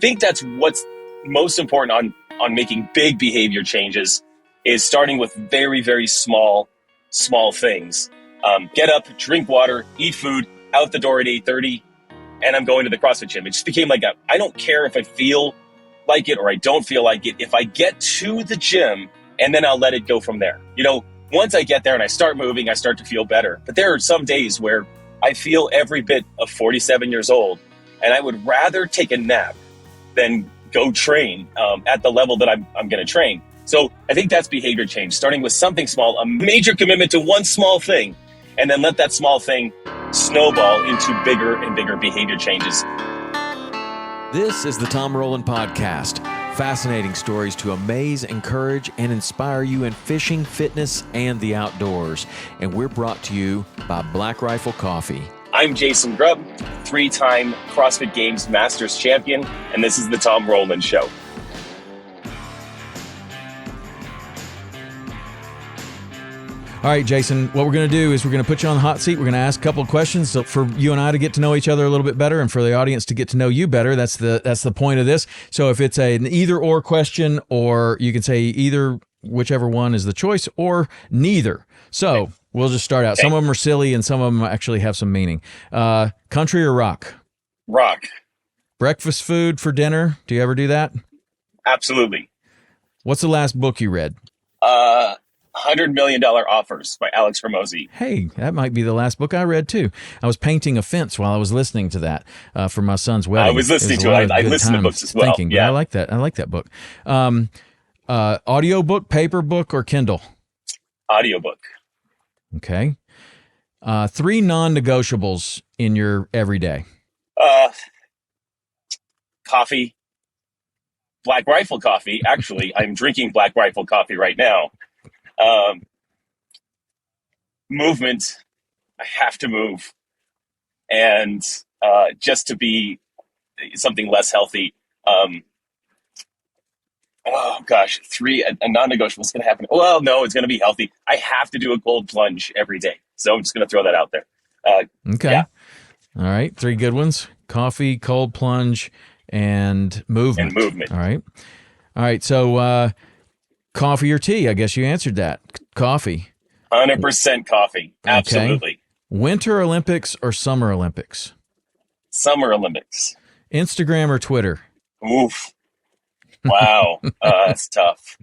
think that's what's most important on making big behavior changes, is starting with very, very small things. Get up, drink water, eat food, out the door at 8:30, and I'm going to the CrossFit gym. It just became like I don't care if I feel like it or I don't feel like it. If I get to the gym, and then I'll let it go from there. Once I get there and I start moving, I start to feel better. But there are some days where I feel every bit of 47 years old, and I would rather take a nap than go train at the level that I'm going to train. So I think that's behavior change, starting with something small, a major commitment to one small thing, and then let that small thing snowball into bigger and bigger behavior changes. This is the Tom Rowland Podcast. Fascinating stories to amaze, encourage, and inspire you in fishing, fitness, and the outdoors. And we're brought to you by Black Rifle Coffee. I'm Jason Grubb, 3-time CrossFit Games Masters champion, and this is the Tom Rowland Show. All right, Jason, what we're going to do is we're going to put you on the hot seat. We're going to ask a couple of questions for you and I to get to know each other a little bit better, and for the audience to get to know you better. That's the point of this. So if it's an either-or question, or you can say either, whichever one is the choice, or neither. So we'll just start out. Some of them are silly, and some of them actually have some meaning. Country or rock? Rock. Breakfast food for dinner? Do you ever do that? Absolutely. What's the last book you read? $100 Million Offers by Alex Hormozi. Hey, that might be the last book I read too. I was painting a fence while I was listening to that for my son's wedding. I was listening to it. I listen to books as well. Yeah, I like that. I like that book. Audio book, paper book, or Kindle? Audiobook. Okay. 3 non-negotiables in your everyday. Coffee. Black Rifle coffee. Actually, I'm drinking Black Rifle coffee right now. Movement. I have to move. And just to be something less healthy. 3, a non-negotiable is going to happen. Well, no, it's going to be healthy. I have to do a cold plunge every day. So I'm just going to throw that out there. Okay. Yeah. All right. 3 good ones. Coffee, cold plunge, and movement. All right. So, coffee or tea? I guess you answered that. Coffee. 100% coffee. Absolutely. Okay. Winter Olympics or Summer Olympics? Summer Olympics. Instagram or Twitter? Oof. Wow. That's tough.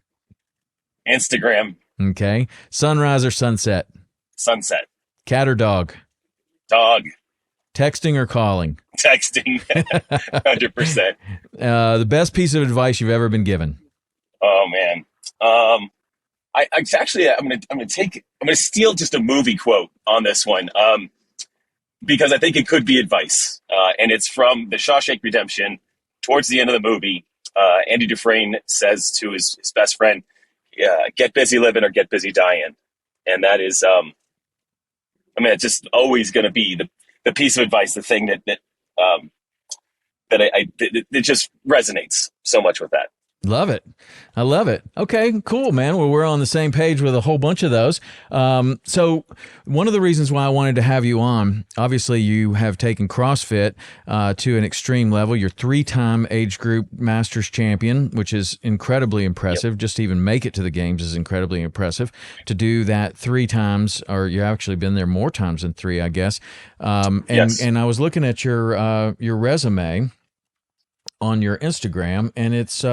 Instagram. Okay. Sunrise or sunset? Sunset. Cat or dog? Dog. Texting or calling? Texting. 100%. The best piece of advice you've ever been given? Oh man. I'm gonna steal just a movie quote on this one, because I think it could be advice, and it's from The Shawshank Redemption. Towards the end of the movie, Andy Dufresne says to his best friend, "Get busy living or get busy dying," and that is, it's just always going to be the piece of advice, the thing that just resonates so much with that. Love it. I love it. Okay, cool, man. Well, we're on the same page with a whole bunch of those. So one of the reasons why I wanted to have you on, obviously you have taken CrossFit to an extreme level. You're 3-time age group Masters champion, which is incredibly impressive. Yep. Just to even make it to the games is incredibly impressive. To do that 3 times, or you've actually been there more times than 3, I guess. Yes. And I was looking at your resume on your Instagram, and it's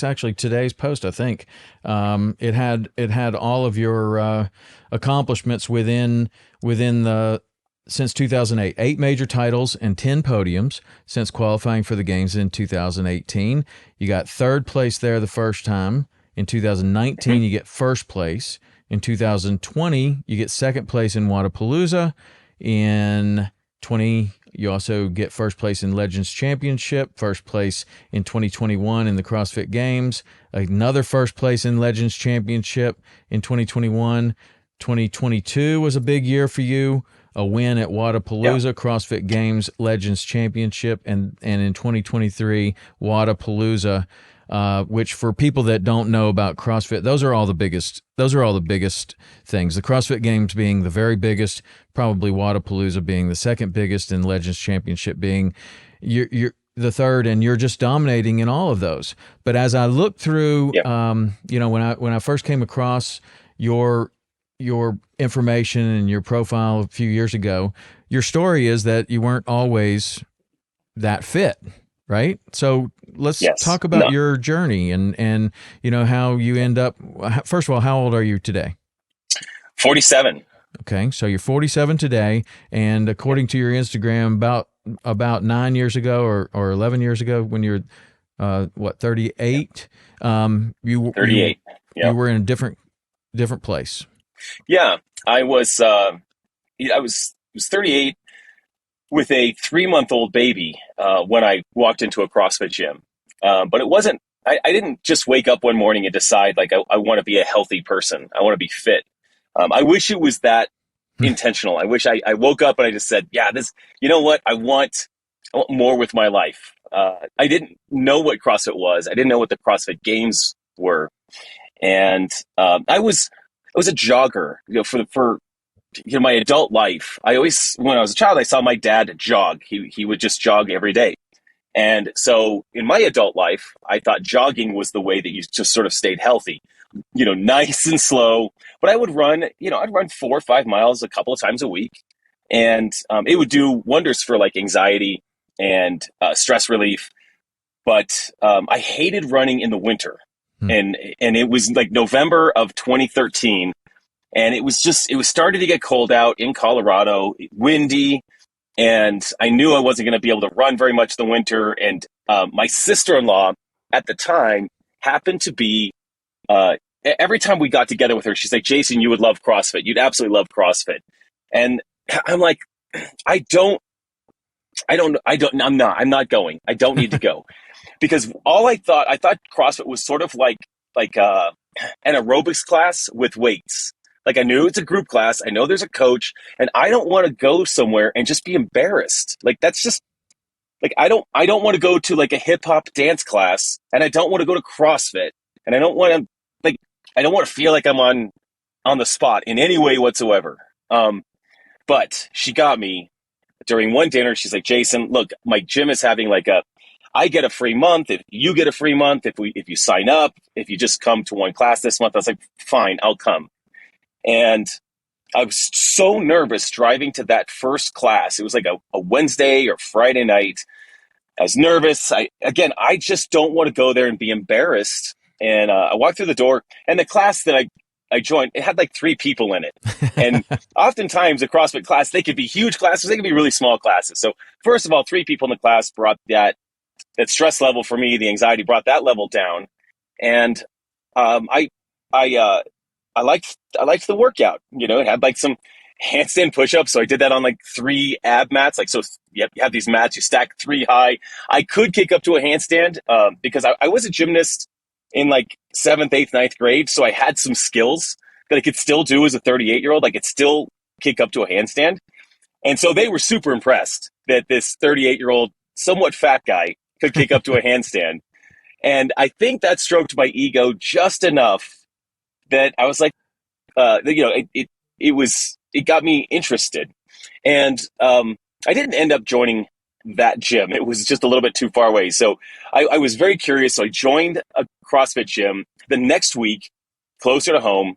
actually today's post, I think. It had all of your accomplishments within the since 2008, 8 major titles and 10 podiums since qualifying for the games in 2018. You got 3rd place there the first time. In 2019, you get 1st place. In 2020, you get 2nd place in Wadapalooza. In 20, you also get 1st place in Legends Championship, 1st place in 2021 in the CrossFit Games, another 1st place in Legends Championship in 2021. 2022 was a big year for you, a win at Wadapalooza, yep. CrossFit Games, Legends Championship, and in 2023, Wadapalooza, which for people that don't know about CrossFit, those are all the biggest things. The CrossFit Games being the very biggest, probably Wadapalooza being the 2nd biggest, and Legends Championship being the third, and you're just dominating in all of those. But as I look through, when I first came across your information and your profile a few years ago, your story is that you weren't always that fit, right? So let's talk about your journey and how you end up. First of all, how old are you today? 47. Okay, so you're 47 today, and according to your Instagram, about 9 years ago or 11 years ago, when you're 38, you 38. You were in a different place. Yeah, I was 38 with a 3-month-old baby when I walked into a CrossFit gym. But it wasn't. I didn't just wake up one morning and decide like I want to be a healthy person. I want to be fit. I wish it was that intentional. I wish I woke up and I just said, yeah, this, you know what? I want more with my life. I didn't know what CrossFit was. I didn't know what the CrossFit Games were. And I was a jogger, for my adult life. When I was a child, I saw my dad jog. He would just jog every day. And so in my adult life, I thought jogging was the way that you just sort of stayed healthy, nice and slow. But I would run, I'd run 4 or 5 miles a couple of times a week. And it would do wonders for like anxiety and stress relief. But I hated running in the winter. And it was like November of 2013. And it was starting to get cold out in Colorado, windy. And I knew I wasn't going to be able to run very much in the winter. And my sister-in-law at the time happened to be, every time we got together with her, she's like, Jason, you would love CrossFit. You'd absolutely love CrossFit. And I'm like, I'm not going. I don't need to go. Because I thought CrossFit was sort of like an aerobics class with weights. Like I knew it's a group class. I know there's a coach, and I don't want to go somewhere and just be embarrassed. Like that's just like I don't want to go to like a hip hop dance class, and I don't want to go to CrossFit, and I don't want to feel like I'm on the spot in any way whatsoever. But she got me during one dinner. She's like, Jason, look, my gym is having I get a free month if you get a free month if you sign up, if you just come to one class this month. I was like, fine, I'll come. And I was so nervous driving to that first class. It was like a Wednesday or Friday night. I was nervous. I just don't want to go there and be embarrassed. And I walked through the door, and the class that I joined, it had like 3 people in it. And oftentimes a CrossFit class, they could be huge classes. They could be really small classes. So first of all, 3 people in the class brought that stress level for me, the anxiety brought that level down. And I liked the workout. It had like some handstand push-ups. So I did that on like 3 ab mats. Like, so you have these mats, you stack 3 high. I could kick up to a handstand because I was a gymnast in like 7th, 8th, 9th grade. So I had some skills that I could still do as a 38-year-old. I could still kick up to a handstand. And so they were super impressed that this 38-year-old, somewhat fat guy could kick up to a handstand. And I think that stroked my ego just enough that I was like, it got me interested. And I didn't end up joining that gym. It was just a little bit too far away. So I was very curious. So I joined a CrossFit gym the next week, closer to home.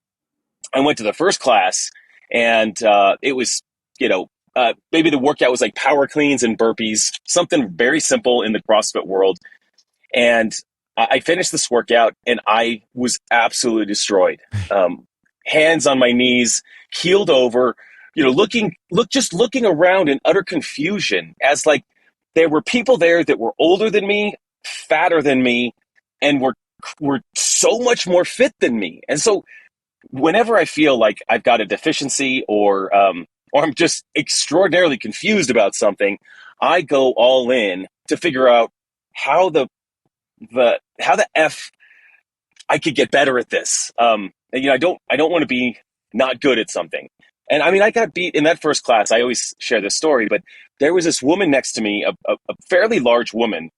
I went to the first class, and it was, maybe the workout was like power cleans and burpees, something very simple in the CrossFit world. And I finished this workout, and I was absolutely destroyed. Hands on my knees, keeled over, looking around in utter confusion as like there were people there that were older than me, fatter than me, and were so much more fit than me. And so whenever I feel like I've got a deficiency or I'm just extraordinarily confused about something, I go all in to figure out how the F I could get better at this. I don't want to be not good at something. And I mean, I got beat in that first class. I always share this story, but there was this woman next to me, a fairly large woman,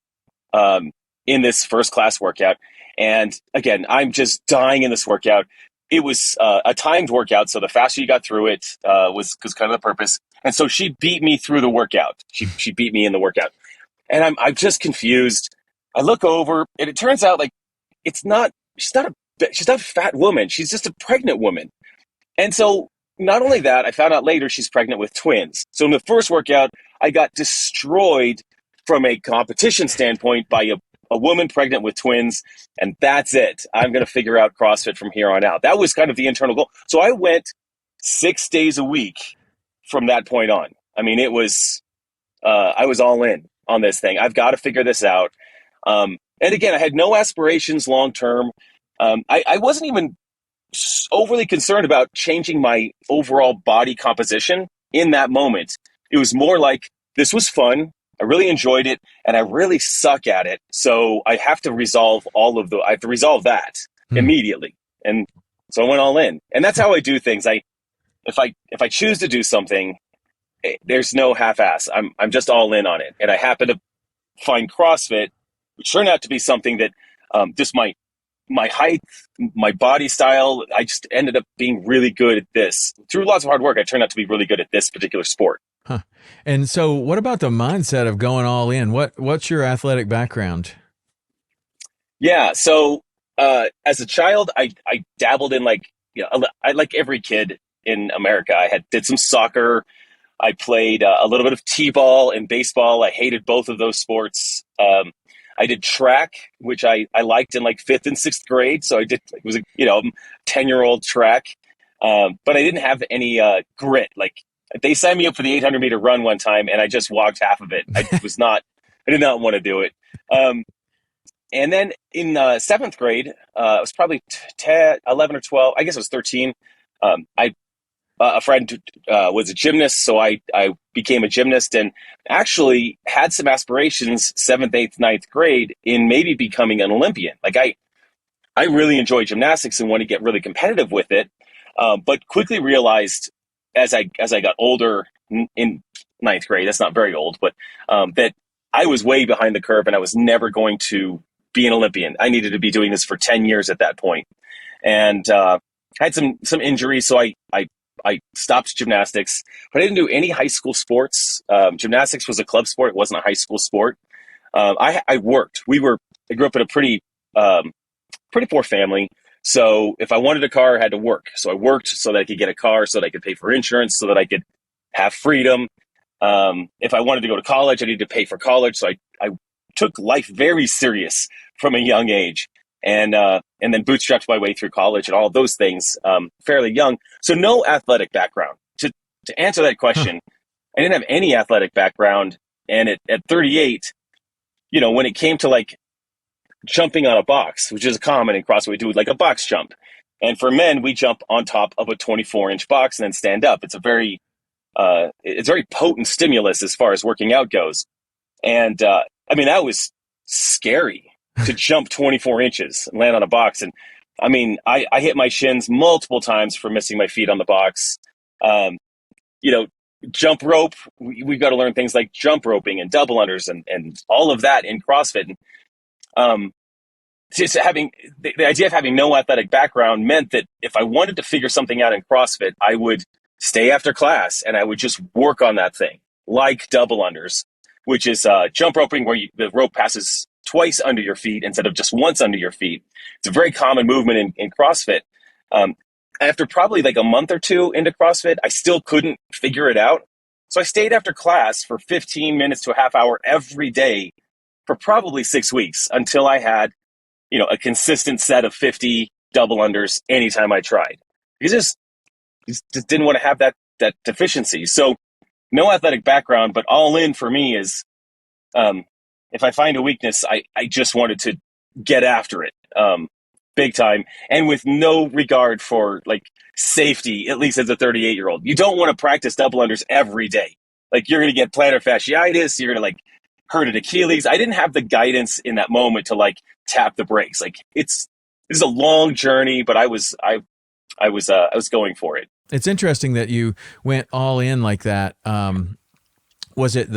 in this first class workout. And again, I'm just dying in this workout. It was a timed workout, so the faster you got through it was kind of the purpose. And so she beat me through the workout. She beat me in the workout. And I'm just confused. I look over, and it turns out like she's not a fat woman. She's just a pregnant woman. And so not only that, I found out later she's pregnant with twins. So in the first workout, I got destroyed from a competition standpoint by a woman pregnant with twins. And that's it. I'm going to figure out CrossFit from here on out. That was kind of the internal goal. So I went 6 days a week from that point on. I mean, I was all in on this thing. I've got to figure this out. And again, I had no aspirations long term. I wasn't even overly concerned about changing my overall body composition in that moment. It was more like, this was fun. I really enjoyed it, and I really suck at it. So I have to resolve I have to resolve that immediately. And so I went all in. And that's how I do things. If I choose to do something, there's no half-ass. I'm just all in on it. And I happen to find CrossFit, which turned out to be something that just my height, my body style, I just ended up being really good at this. Through lots of hard work, I turned out to be really good at this particular sport. Huh. And so what about the mindset of going all in? What's your athletic background? Yeah. So as a child, I dabbled in I like every kid in America. I did some soccer. I played a little bit of t-ball and baseball. I hated both of those sports. I did track, which I liked in like 5th and 6th grade. So it was a 10-year-old track. But I didn't have any grit. Like, they signed me up for the 800-meter run one time, and I just walked half of it. I did not want to do it. And then in 7th grade, I was probably 10, 11 or 12. I guess I was 13. A friend was a gymnast, so I became a gymnast, and actually had some aspirations 7th, 8th, 9th grade in maybe becoming an Olympian. Like, I really enjoy gymnastics and want to get really competitive with it, but quickly realized as I got older in 9th grade, that's not very old, but that I was way behind the curve and I was never going to be an Olympian. I needed to be doing this for 10 years at that point. And had some injuries, so I stopped gymnastics, but I didn't do any high school sports. Gymnastics was a club sport. It wasn't a high school sport. I worked. I grew up in a pretty poor family. So if I wanted a car, I had to work. So I worked so that I could get a car, so that I could pay for insurance, so that I could have freedom. If I wanted to go to college, I needed to pay for college. So I took life very serious from a young age. And then bootstrapped my way through college and all of those things fairly young. So no athletic background. To answer that question, I didn't have any athletic background. And at 38, when it came to like jumping on a box, which is common in CrossFit, we do like a box jump. And for men, we jump on top of a 24-inch box and then stand up. It's a very potent stimulus as far as working out goes. And that was scary to jump 24 inches and land on a box. And I mean, I hit my shins multiple times for missing my feet on the box. Jump rope, we've got to learn things like jump roping and double unders and all of that in CrossFit. Just having the idea of having no athletic background meant that if I wanted to figure something out in CrossFit, I would stay after class and I would just work on that thing, like double unders, which is jump roping, where the rope passes twice under your feet instead of just once under your feet. It's a very common movement in CrossFit. After probably like a month or two into CrossFit, I still couldn't figure it out. So I stayed after class for 15 minutes to a half hour every day for probably 6 weeks until I had, a consistent set of 50 double unders anytime I tried. Because just didn't want to have that deficiency. So no athletic background, but all in for me is, if I find a weakness, I just wanted to get after it big time, and with no regard for like safety, at least as a 38-year-old. You don't want to practice double unders every day. Like, you're going to get plantar fasciitis, you're going to like hurt an Achilles. I didn't have the guidance in that moment to like tap the brakes. Like, this is a long journey, but I was going for it. It's interesting that you went all in like that. Was it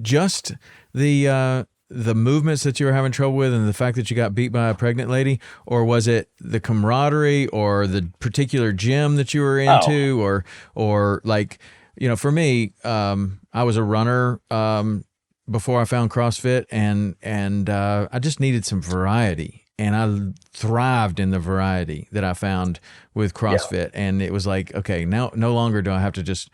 just the movements that you were having trouble with and the fact that you got beat by a pregnant lady, or was it the camaraderie or the particular gym that you were into, or like, for me, I was a runner before I found CrossFit, and I just needed some variety, and I thrived in the variety that I found with CrossFit. And it was like, okay, now no longer do I have to just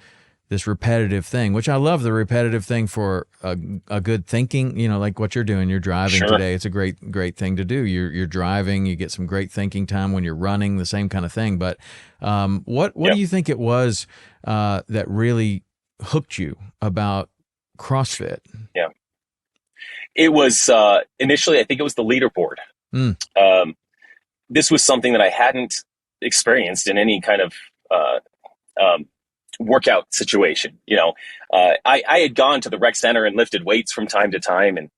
this repetitive thing, which I love the repetitive thing for a good thinking, like what you're doing. You're driving today. It's a great thing to do. You're driving, you get some great thinking time when you're running, the same kind of thing. But what do you think it was that really hooked you about CrossFit? Yeah. It was initially, I think it was the leaderboard. This was something that I hadn't experienced in any kind of workout situation. I had gone to the rec center and lifted weights from time to time, and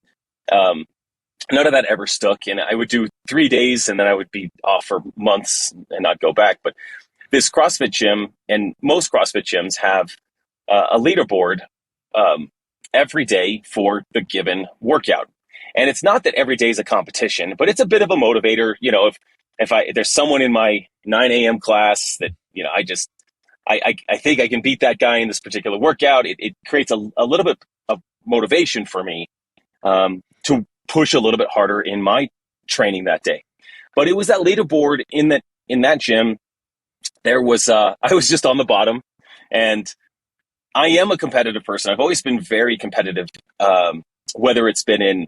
none of that ever stuck. And I would do 3 days, and then I would be off for months and not go back. But this CrossFit gym, and most CrossFit gyms, have a leaderboard every day for the given workout. And it's not that every day is a competition, but it's a bit of a motivator. If there's someone in my 9 a.m. class that, I think I can beat that guy in this particular workout, it creates a little bit of motivation for me to push a little bit harder in my training that day. But it was that leaderboard in that gym. There was I was just on the bottom, and I am a competitive person. I've always been very competitive, whether it's been in,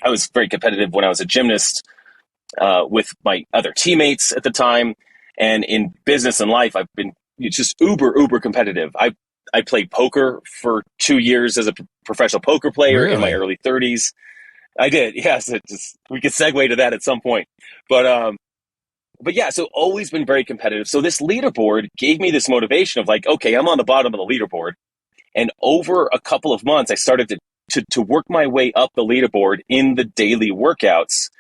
I was very competitive when I was a gymnast with my other teammates at the time, and in business and life, I've been just uber competitive. I played poker for 2 years as a professional poker player in my early 30s. I did, yes. We could segue to that at some point, but yeah. So always been very competitive. So this leaderboard gave me this motivation of like, okay, I'm on the bottom of the leaderboard, and over a couple of months, I started to work my way up the leaderboard in the daily workouts,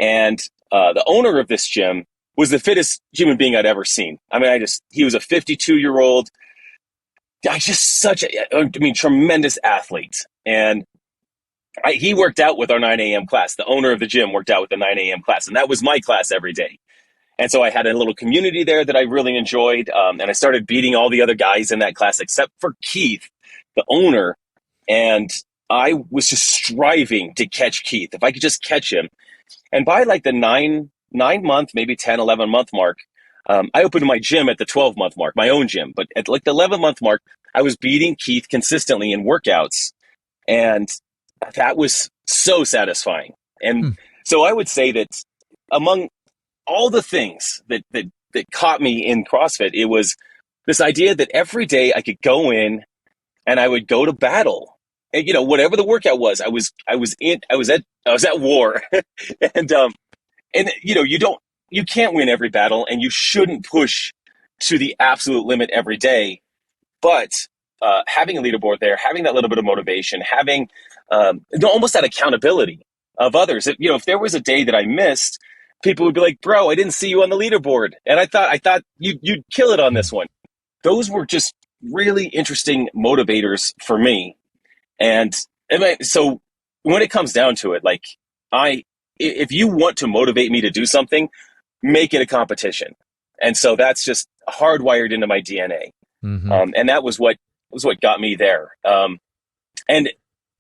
and the owner of this gym was the fittest human being I'd ever seen. I mean, he was a 52-year-old, just tremendous athlete. And he worked out with our 9 a.m. class. The owner of the gym worked out with the 9 a.m. class, and that was my class every day. And so I had a little community there that I really enjoyed. And I started beating all the other guys in that class, except for Keith, the owner. And I was just striving to catch Keith. If I could just catch him. And by like the 9-month, maybe 10, 11-month mark, I opened my gym at the 12-month mark, my own gym. But at like the 11-month mark, I was beating Keith consistently in workouts. And that was so satisfying. And so I would say that among all the things that caught me in CrossFit, it was this idea that every day I could go in and I would go to battle. And, whatever the workout was, I was at war. And you can't win every battle, and you shouldn't push to the absolute limit every day. But having a leaderboard there, having that little bit of motivation, having almost that accountability of others. If there was a day that I missed, people would be like, "Bro, I didn't see you on the leaderboard, and I thought you'd kill it on this one." Those were just really interesting motivators for me. And so when it comes down to it, like if you want to motivate me to do something, make it a competition. And so that's just hardwired into my DNA. And that was what got me there. And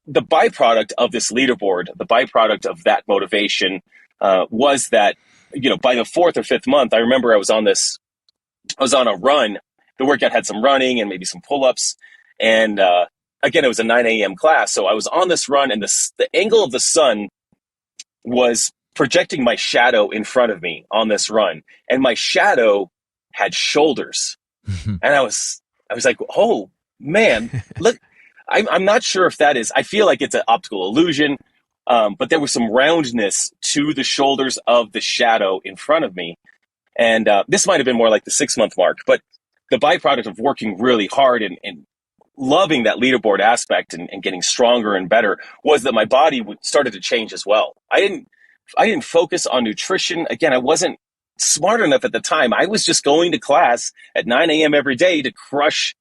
the byproduct of this leaderboard, the byproduct of that motivation was that, by the 4th or 5th month, I remember I was on a run. The workout had some running and maybe some pull-ups. And again, it was a 9 a.m. class. So I was on this run, and the angle of the sun was projecting my shadow in front of me on this run. And my shadow had shoulders. And I was like, oh man, look, I'm not sure if that is, I feel like it's an optical illusion. But there was some roundness to the shoulders of the shadow in front of me. And this might have been more like the 6-month mark, but the byproduct of working really hard and loving that leaderboard aspect and getting stronger and better was that my body started to change as well. I didn't focus on nutrition. Again, I wasn't smart enough at the time. I was just going to class at 9 a.m. every day to crush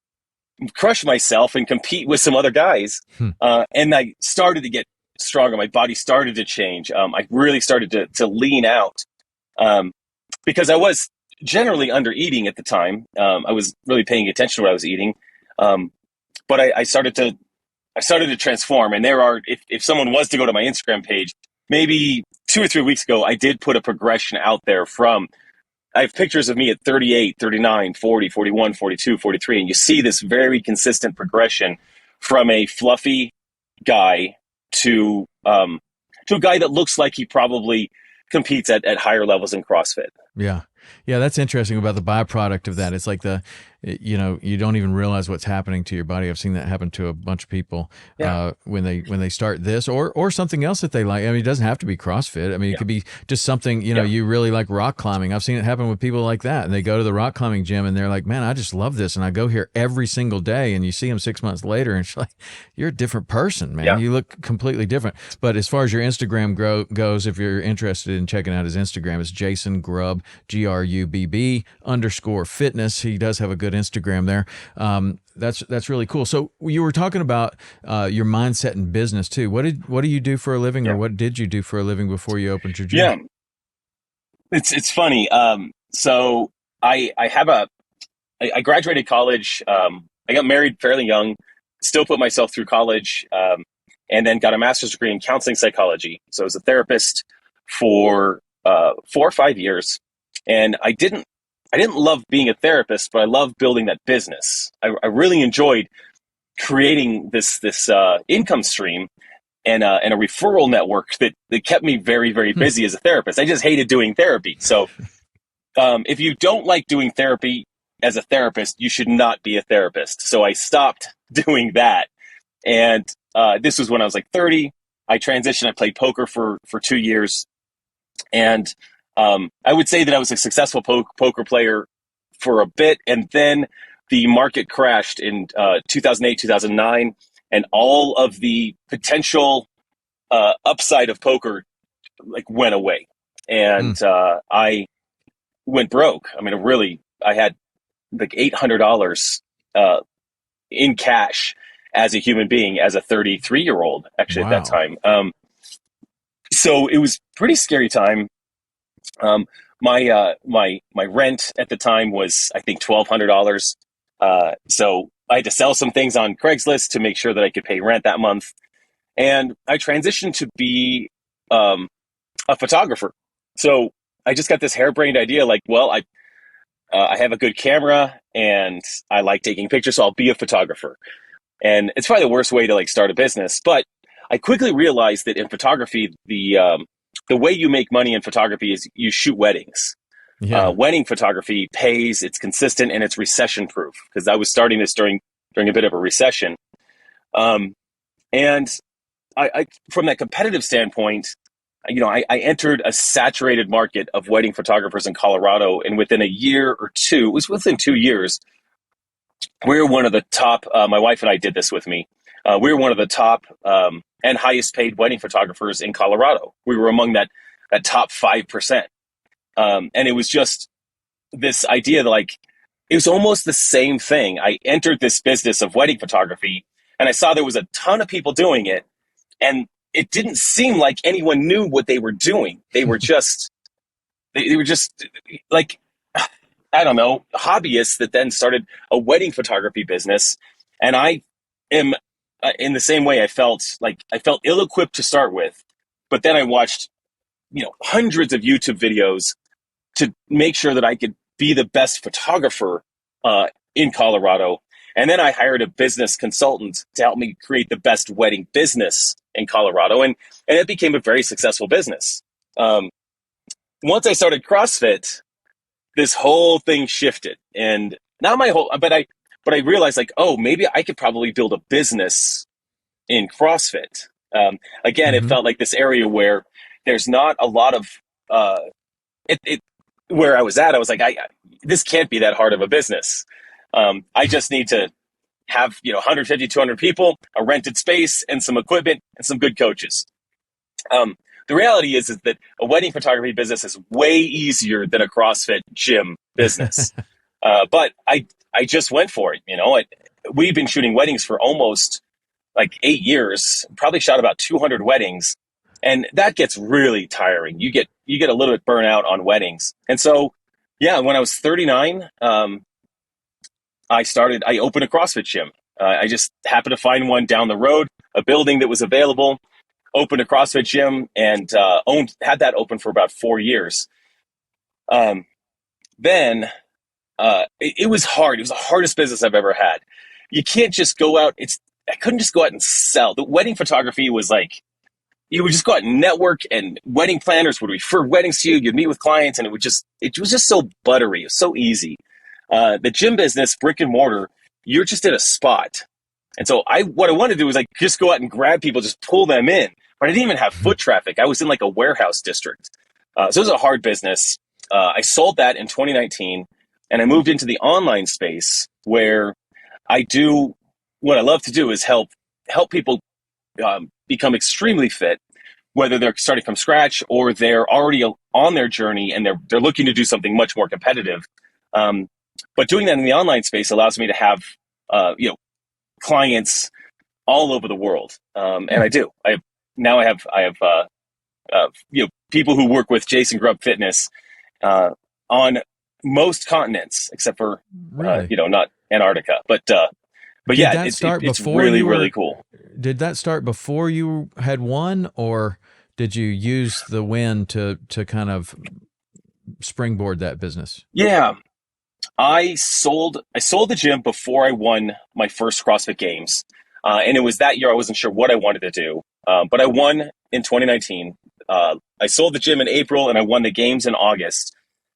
myself and compete with some other guys. And I started to get stronger. My body started to change. I really started to lean out because I was generally under eating at the time. I was really paying attention to what I was eating. But I started to I started to transform. And if someone was to go to my Instagram page, maybe 2 or 3 weeks ago, I did put a progression out there I have pictures of me at 38, 39, 40, 41, 42, 43, and you see this very consistent progression from a fluffy guy to a guy that looks like he probably competes at higher levels in CrossFit. Yeah. Yeah, that's interesting about the byproduct of that. It's like you don't even realize what's happening to your body. I've seen that happen to a bunch of people when they start this or something else that they like. I mean, it doesn't have to be CrossFit. I mean, it could be just something, you really like rock climbing. I've seen it happen with people like that. And they go to the rock climbing gym and they're like, man, I just love this. And I go here every single day. And you see them 6 months later and it's like, you're a different person, man. Yeah. You look completely different. But as far as your Instagram goes, if you're interested in checking out his Instagram, it's Jason Grubb, GRUBB_fitness. He does have a good Instagram there. That's really cool. So you were talking about your mindset in business too. What do you do for a living, or what did you do for a living before you opened your gym? Yeah, it's funny. So I graduated college. I got married fairly young. Still put myself through college, and then got a master's degree in counseling psychology. So I was a therapist for 4 or 5 years. And I didn't love being a therapist, but I loved building that business. I really enjoyed creating this income stream and a referral network that kept me very, very busy as a therapist. I just hated doing therapy. So if you don't like doing therapy as a therapist, you should not be a therapist. So I stopped doing that. And this was when I was like 30. I transitioned. I played poker for 2 years. And I would say that I was a successful poker player for a bit, and then the market crashed in 2008, 2009, and all of the potential upside of poker went away, and I went broke. I mean, I had like $800 in cash as a human being, as a 33-year-old, actually. Wow. At that time. So it was a pretty scary time. My rent at the time was, I think, $1,200. So I had to sell some things on Craigslist to make sure that I could pay rent that month. And I transitioned to be a photographer. So I just got this harebrained idea, I have a good camera and I like taking pictures, so I'll be a photographer. And it's probably the worst way to start a business, but I quickly realized that in photography, the way you make money in photography is you shoot weddings. Yeah. Wedding photography pays, it's consistent, and it's recession proof, because I was starting this during a bit of a recession. And I from that competitive standpoint, I entered a saturated market of wedding photographers in Colorado, and within a year or two, it was within 2 years, we were one of the top, my wife and I did this with me. We were one of the top and highest paid wedding photographers in Colorado. We were among that top 5%. And it was just this idea that it was almost the same thing. I entered this business of wedding photography and I saw there was a ton of people doing it, and it didn't seem like anyone knew what they were doing. They were just, they were just I don't know, hobbyists that then started a wedding photography business. And I am, in the same way, I felt ill-equipped to start with, but then I watched, hundreds of YouTube videos to make sure that I could be the best photographer in Colorado. And then I hired a business consultant to help me create the best wedding business in Colorado. And it became a very successful business. Once I started CrossFit, this whole thing shifted, and not my whole, but I realized maybe I could probably build a business in CrossFit. Again, It felt like this area where there's not a lot of, where I was at, I was this can't be that hard of a business. I just need to have, 150, 200 people, a rented space and some equipment and some good coaches. The reality is that a wedding photography business is way easier than a CrossFit gym business. But I just went for it. We've been shooting weddings for almost 8 years, probably shot about 200 weddings. And that gets really tiring. You get a little bit burnt out on weddings. And so, when I was 39, I opened a CrossFit gym. I just happened to find one down the road, a building that was available, opened a CrossFit gym, and had that open for about 4 years. Then it was hard. It was the hardest business I've ever had. You can't just go out. I couldn't just go out and sell. The wedding photography was like, you would just go out and network, and wedding planners would refer weddings to you. You'd meet with clients, and it was just so buttery. It was so easy. The gym business, brick and mortar, you're just in a spot. And so what I wanted to do was like just go out and grab people, just pull them in. But I didn't even have foot traffic. I was in like a warehouse district. So it was a hard business. I sold that in 2019, and I moved into the online space where what I love to do is help people become extremely fit, whether they're starting from scratch or they're already on their journey and they're looking to do something much more competitive. But doing that in the online space allows me to have clients all over the world, and I do. I have people who work with Jason Grubb Fitness on most continents except for not Antarctica, but yeah, it's really cool. Did that start before you had won, or did you use the win to kind of springboard that business? Yeah, I sold the gym before I won my first CrossFit Games, and it was that year I wasn't sure what I wanted to do, but I won in 2019. I sold the gym in April, and I won the games in August,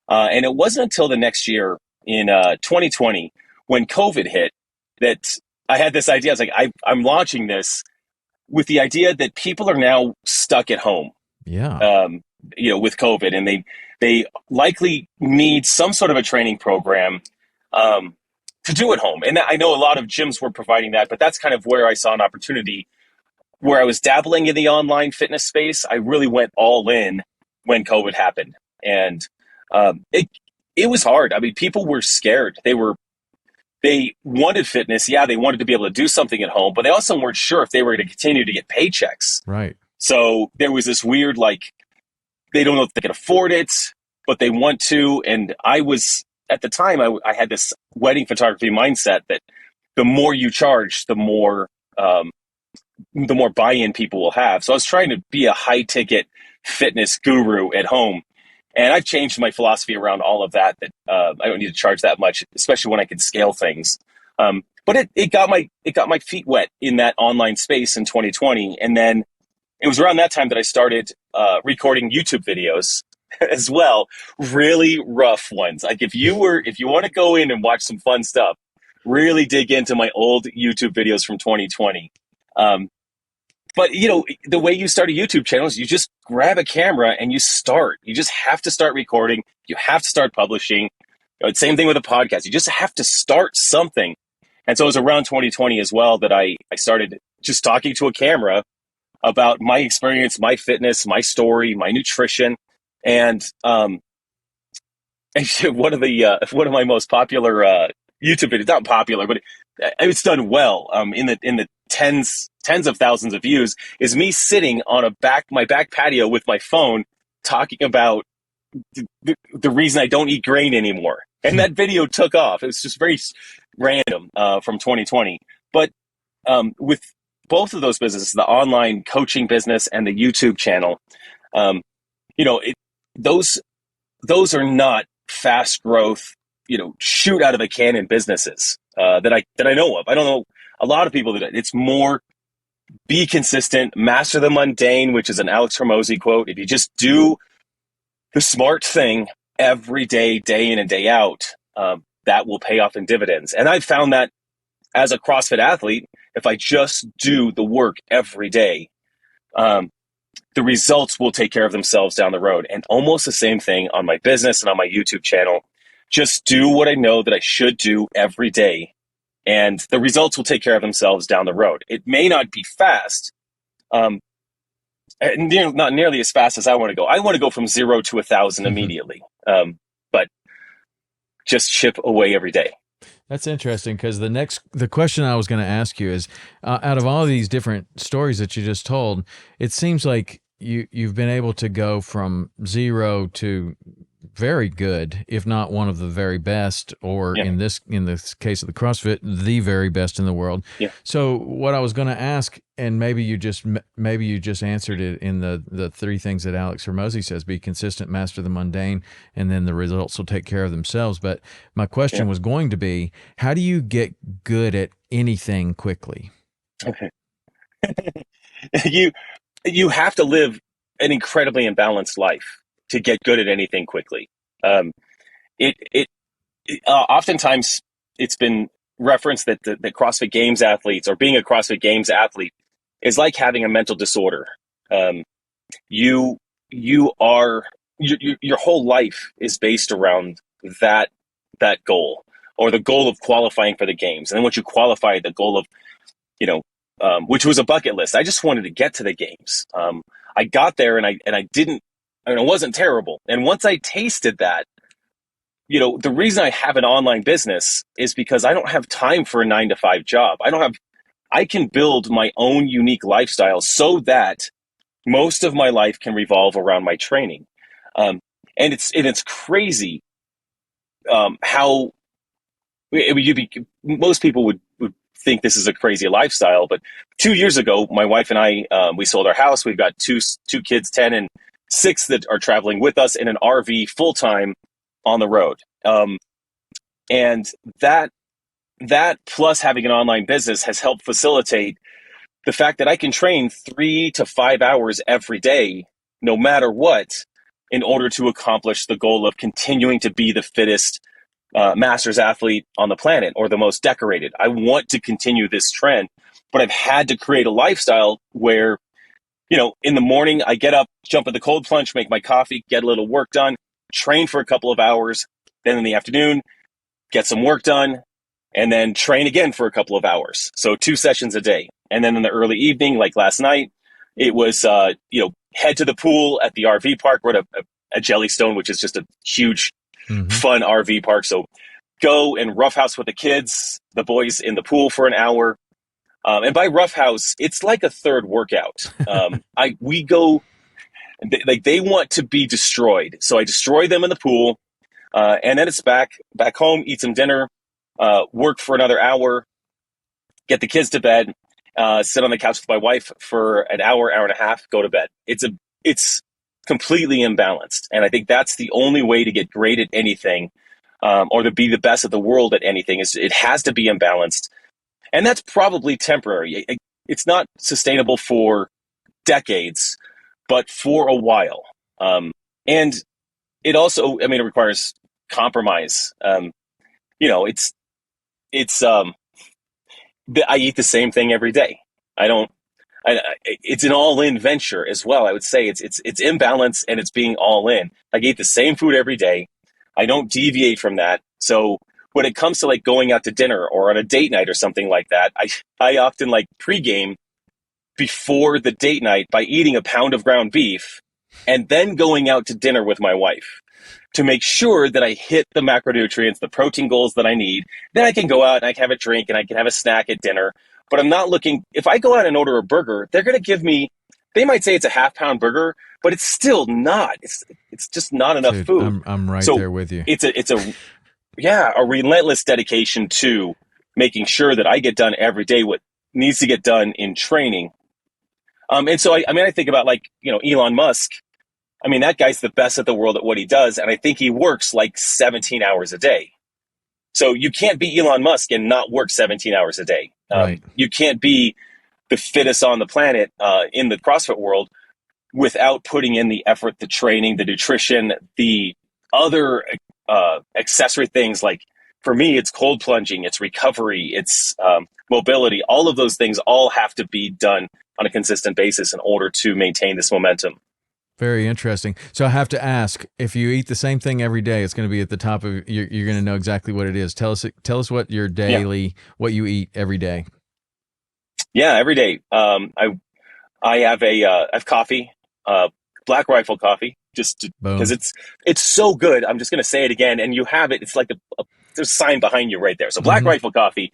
and it wasn't until the next year in 2020 when COVID hit that I had this idea. I was like, I'm launching this with the idea that people are now stuck at home. Yeah. With COVID, and they likely need some sort of a training program to do at home. And I know a lot of gyms were providing that, but that's kind of where I saw an opportunity where I was dabbling in the online fitness space. I really went all in when COVID happened, and it was hard. I mean, people were scared. They wanted fitness. Yeah, they wanted to be able to do something at home, but they also weren't sure if they were going to continue to get paychecks. Right. So there was this weird, they don't know if they can afford it, but they want to. And at the time, I had this wedding photography mindset that the more you charge, the more buy-in people will have. So I was trying to be a high-ticket fitness guru at home. And I've changed my philosophy around all of that I don't need to charge that much, especially when I can scale things. But it got my feet wet in that online space in 2020. And then it was around that time that I started recording YouTube videos as well. Really rough ones. Like if you want to go in and watch some fun stuff, really dig into my old YouTube videos from 2020. But the way you start a YouTube channel is you just grab a camera and you start. You just have to start recording. You have to start publishing. Same thing with a podcast. You just have to start something. And so it was around 2020 as well that I started just talking to a camera about my experience, my fitness, my story, my nutrition. And one of my most popular YouTube videos, not popular, but it's done well in the tens of thousands of views, is me sitting on my back patio with my phone talking about the reason I don't eat grain anymore. And that video took off. It was just very random from 2020. But with both of those businesses, the online coaching business and the YouTube channel, those are not fast growth, shoot out of a cannon businesses that I know of. I don't know a lot of people that it's more be consistent, master the mundane, which is an Alex Hormozy quote. If you just do the smart thing every day, day in and day out, that will pay off in dividends. And I've found that as a CrossFit athlete, if I just do the work every day, the results will take care of themselves down the road. And almost the same thing on my business and on my YouTube channel. Just do what I know that I should do every day, and the results will take care of themselves down the road. It may not be fast, not nearly as fast as I want to go. I want to go from 0 to 1,000 immediately, but just chip away every day. That's interesting, because the question I was going to ask you is, out of all these different stories that you just told, it seems like you've been able to go from 0 to very good, if not one of the very best, or Yeah. in this case of the CrossFit, the very best in the world. Yeah. So what I was going to ask, and maybe you just answered it in the three things that Alex Hormozi says: be consistent, master the mundane, and then the results will take care of themselves. But my question was going to be, how do you get good at anything quickly? Okay. You have to live an incredibly imbalanced life to get good at anything quickly. Oftentimes it's been referenced that the CrossFit Games athletes, or being a CrossFit Games athlete, is like having a mental disorder. You are your whole life is based around that goal, or the goal of qualifying for the games. And then once you qualify, the goal of, which was a bucket list. I just wanted to get to the games. I got there and I didn't, it wasn't terrible. And once I tasted that, the reason I have an online business is because I don't have time for a 9-to-5 job. I can build my own unique lifestyle so that most of my life can revolve around my training. And it's crazy how most people would think this is a crazy lifestyle. But 2 years ago, my wife and I, we sold our house. We've got two kids, 10 and 6, that are traveling with us in an RV full-time on the road. And that plus having an online business has helped facilitate the fact that I can train 3 to 5 hours every day, no matter what, in order to accomplish the goal of continuing to be the fittest masters athlete on the planet, or the most decorated. I want to continue this trend, but I've had to create a lifestyle where, in the morning I get up, jump in the cold plunge, make my coffee, get a little work done, train for a couple of hours, then in the afternoon, get some work done, and then train again for a couple of hours. So 2 sessions a day. And then in the early evening, like last night, it was, head to the pool at the RV park. We're at a Jellystone, which is just a huge, fun RV park. So go and roughhouse with the kids, the boys in the pool for an hour. And by roughhouse, it's like a third workout. We go, they want to be destroyed. So I destroy them in the pool. And then it's back home, eat some dinner, work for another hour, get the kids to bed, sit on the couch with my wife for an hour and a half, go to bed. It's completely imbalanced. And I think that's the only way to get great at anything, or to be the best of the world at anything, is it has to be imbalanced. And that's probably temporary. It's not sustainable for decades, but for a while. And it also, it requires compromise. I eat the same thing every day. It's an all-in venture as well. I would say it's imbalance, and it's being all in. I eat the same food every day. I don't deviate from that. So when it comes to like going out to dinner or on a date night or something like that, I often like pregame before the date night by eating a pound of ground beef and then going out to dinner with my wife to make sure that I hit the macronutrients, the protein goals that I need. Then I can go out and I can have a drink and I can have a snack at dinner. But I'm not looking, if I go out and order a burger, they're going to give me, they might say it's a half-pound burger, but it's still not. It's just not enough food. I'm right there with you. It's a relentless dedication to making sure that I get done every day what needs to get done in training. And so, I think about Elon Musk. That guy's the best at the world at what he does. And I think he works like 17 hours a day. So you can't be Elon Musk and not work 17 hours a day. Right. You can't be the fittest on the planet in the CrossFit world without putting in the effort, the training, the nutrition, the other accessory things. Like for me, it's cold plunging, it's recovery, it's mobility. All of those things all have to be done on a consistent basis in order to maintain this momentum. Very interesting. So I have to ask, if you eat the same thing every day, it's going to be at the top of, you're going to know exactly what it is. Tell us what your daily, what you eat every day. Yeah, every day. I have coffee, Black Rifle coffee, just because it's so good. I'm just going to say it again, and you have it. It's like there's a sign behind you right there. So Black Rifle coffee,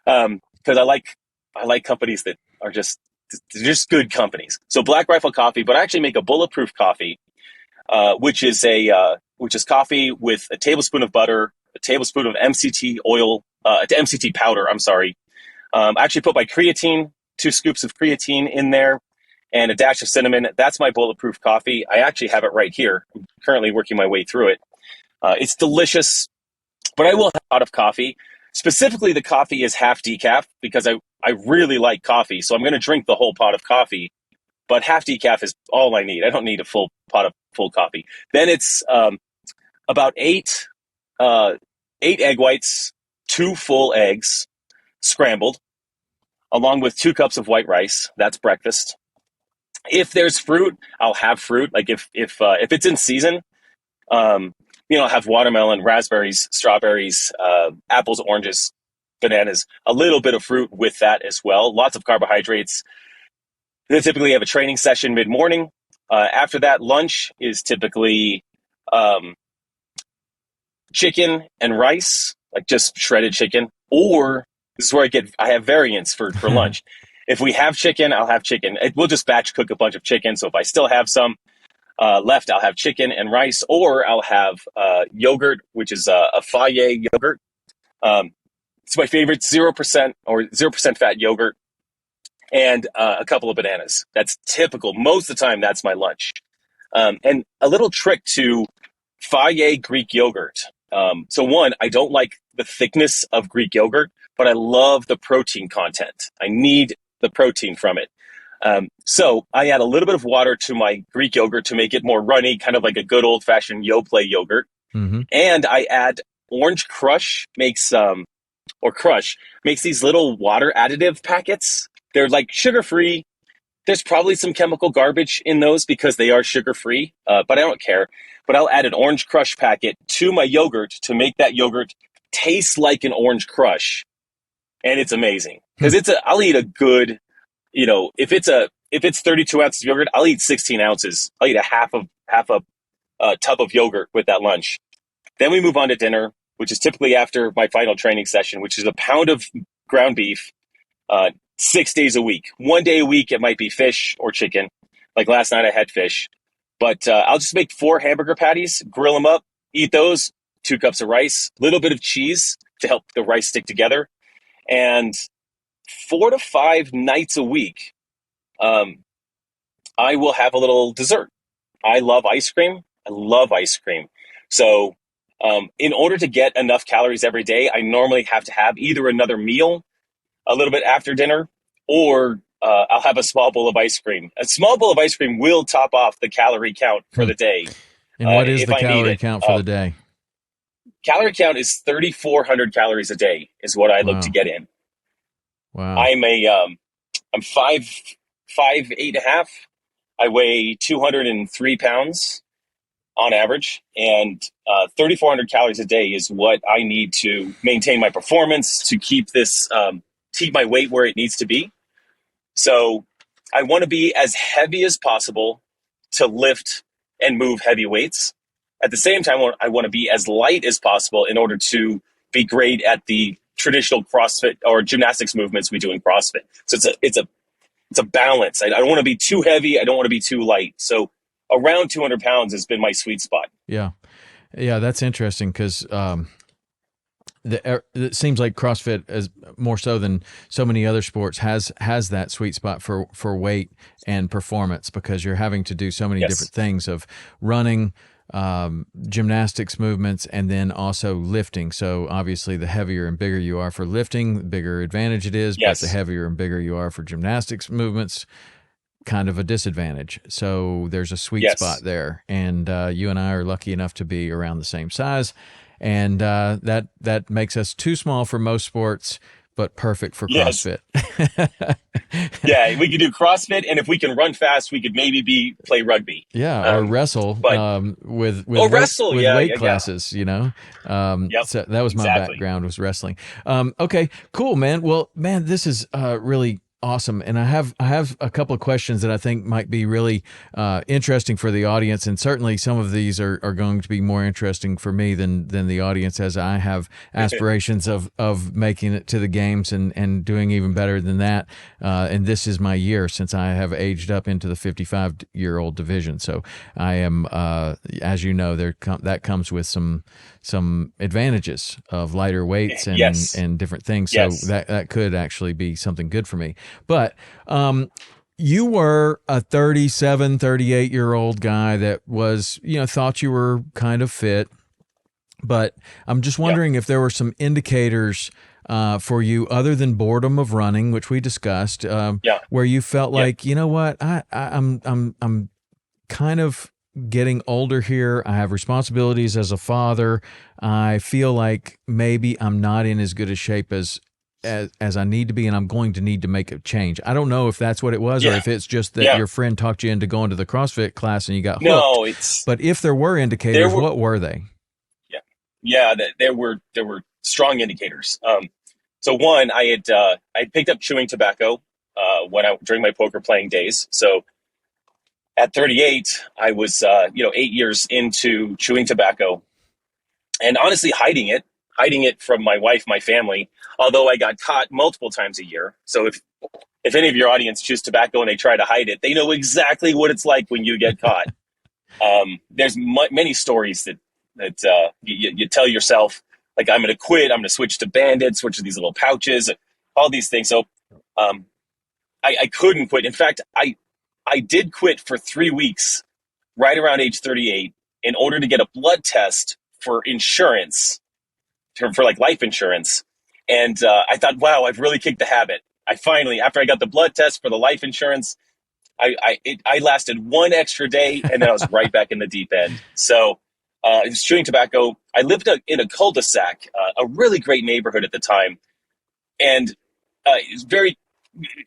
because I like companies that are just good companies. So Black Rifle coffee, but I actually make a bulletproof coffee, which is which is coffee with a tablespoon of butter, a tablespoon of MCT oil, MCT powder. I'm sorry. I actually put my creatine, 2 scoops of creatine in there, and a dash of cinnamon. That's my bulletproof coffee. I actually have it right here. I'm currently working my way through it. It's delicious, but I will have a lot of coffee. Specifically, the coffee is half decaf because I really like coffee. So I'm going to drink the whole pot of coffee, but half decaf is all I need. I don't need a full pot of full coffee. Then it's about 8 egg whites, 2 full eggs, scrambled, along with 2 cups of white rice. That's breakfast. If there's fruit, I'll have fruit. Like if it's in season, I'll have watermelon, raspberries, strawberries, apples, oranges, bananas, a little bit of fruit with that as well. Lots of carbohydrates. They typically have a training session mid-morning. After that, lunch is typically chicken and rice, like just shredded chicken. Or this is where I have variants for lunch. If we have chicken, I'll have chicken. We'll just batch cook a bunch of chicken. So if I still have some left, I'll have chicken and rice, or I'll have yogurt, which is a Fage yogurt. It's my favorite, 0% or 0% fat yogurt, and a couple of bananas. That's typical. Most of the time, that's my lunch. And a little trick to Fage Greek yogurt. So one, I don't like the thickness of Greek yogurt, but I love the protein content. I need the protein from it. So I add a little bit of water to my Greek yogurt to make it more runny, kind of like a good old-fashioned Yoplait yogurt. Mm-hmm. And I add Orange Crush makes these little water additive packets. They're like sugar-free. There's probably some chemical garbage in those because they are sugar-free, but I don't care. But I'll add an Orange Crush packet to my yogurt to make that yogurt taste like an Orange Crush. And it's amazing because I'll eat a good, if it's 32 ounces of yogurt, I'll eat 16 ounces. I'll eat a half a tub of yogurt with that lunch. Then we move on to dinner, which is typically after my final training session, which is a pound of ground beef, 6 days a week. 1 day a week, it might be fish or chicken. Like last night I had fish, but I'll just make 4 hamburger patties, grill them up, eat those, 2 cups of rice, little bit of cheese to help the rice stick together. And 4 to 5 nights a week, I will have a little dessert. I love ice cream. So in order to get enough calories every day, I normally have to have either another meal a little bit after dinner, or I'll have a small bowl of ice cream. A small bowl of ice cream will top off the calorie count for the day. And what is the calorie count for the day? Calorie count is 3,400 calories a day is what I look to get in. Wow. I'm 5'8" and a half. I weigh 203 pounds on average, and 3,400 calories a day is what I need to maintain my performance, to keep keep my weight where it needs to be. So I want to be as heavy as possible to lift and move heavy weights. At the same time, I want to be as light as possible in order to be great at the traditional CrossFit or gymnastics movements we do in CrossFit. So it's a balance. I don't want to be too heavy. I don't want to be too light. So around 200 pounds has been my sweet spot. Yeah. That's interesting because it seems like CrossFit, as more so than so many other sports, has that sweet spot for weight and performance, because you're having to do so many different things of running, gymnastics movements, and then also lifting. So obviously the heavier and bigger you are for lifting, the bigger advantage it is, but the heavier and bigger you are for gymnastics movements, kind of a disadvantage. So there's a sweet spot there. And you and I are lucky enough to be around the same size. And that makes us too small for most sports, but perfect for CrossFit. Yeah, we could do CrossFit, and if we can run fast, we could maybe play rugby. Yeah, or wrestle with weight classes. So that was my background, was wrestling. Okay, cool, man. Well, man, this is really Awesome. And I have a couple of questions that I think might be really interesting for the audience, and certainly some of these are going to be more interesting for me than the audience, as I have aspirations of making it to the games and doing even better than that. And this is my year, since I have aged up into the 55-year-old division. So I am, as you know, that comes with some advantages of lighter weights and Yes. and different things. So Yes. that could actually be something good for me. But you were a 37, 38-year-old guy that was, thought you were kind of fit. But I'm just wondering if there were some indicators for you other than boredom of running, which we discussed, where you felt like, you know what, I'm kind of getting older here. I have responsibilities as a father. I feel like maybe I'm not in as good a shape as I need to be, and I'm going to need to make a change. I don't know if that's what it was, or if it's just that your friend talked you into going to the CrossFit class and you got hooked. No, but if there were indicators, what were they? There were strong indicators. So one, I picked up chewing tobacco during my poker playing days. So at 38, I was 8 years into chewing tobacco, and honestly hiding it from my wife, my family. Although I got caught multiple times a year. So if any of your audience chews tobacco and they try to hide it, they know exactly what it's like when you get caught. There's many stories that you tell yourself, like, I'm going to quit, I'm going to switch to Bandits, which are these little pouches, all these things. So I couldn't quit. In fact, I did quit for 3 weeks, right around age 38, in order to get a blood test for insurance, for like life insurance. And I thought, wow, I've really kicked the habit. I finally, after I got the blood test for the life insurance, I lasted one extra day, and then I was right back in the deep end. So I was chewing tobacco. I lived in a cul-de-sac, a really great neighborhood at the time, and it was very,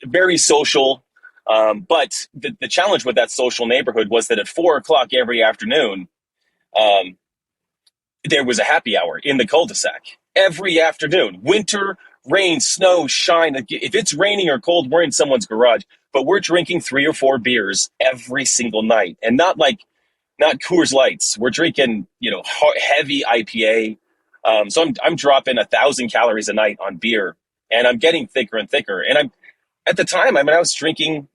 very social. But the challenge with that social neighborhood was that at 4:00 every afternoon, there was a happy hour in the cul-de-sac every afternoon. Winter, rain, snow, shine. If it's raining or cold, we're in someone's garage, but we're drinking 3 or 4 beers every single night, and not Coors Lights. We're drinking, heavy IPA. So I'm dropping 1,000 calories a night on beer, and I'm getting thicker and thicker. And at the time, I was drinking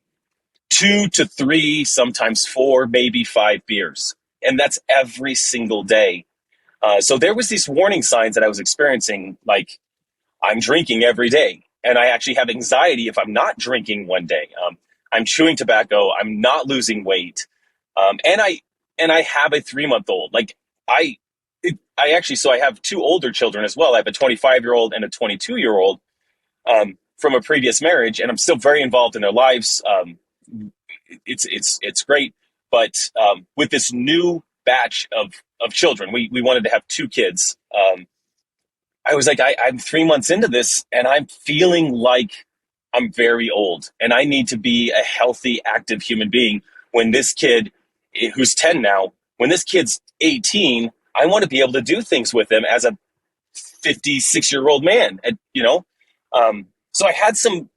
2 to 3, sometimes 4, maybe 5 beers, and that's every single day. So there was these warning signs that I was experiencing, like, I'm drinking every day, and I actually have anxiety if I'm not drinking one day. I'm chewing tobacco. I'm not losing weight, and I have a 3-month-old. Like I have 2 older children as well. I have a 25-year-old and a 22-year-old from a previous marriage, and I'm still very involved in their lives. It's great, but with this new batch of children, we wanted to have 2 kids. I was like, I'm 3 months into this, and I'm feeling like I'm very old, and I need to be a healthy, active human being. When this kid, who's 10 now, when this kid's 18, I want to be able to do things with him as a 56-year-old man, So I had some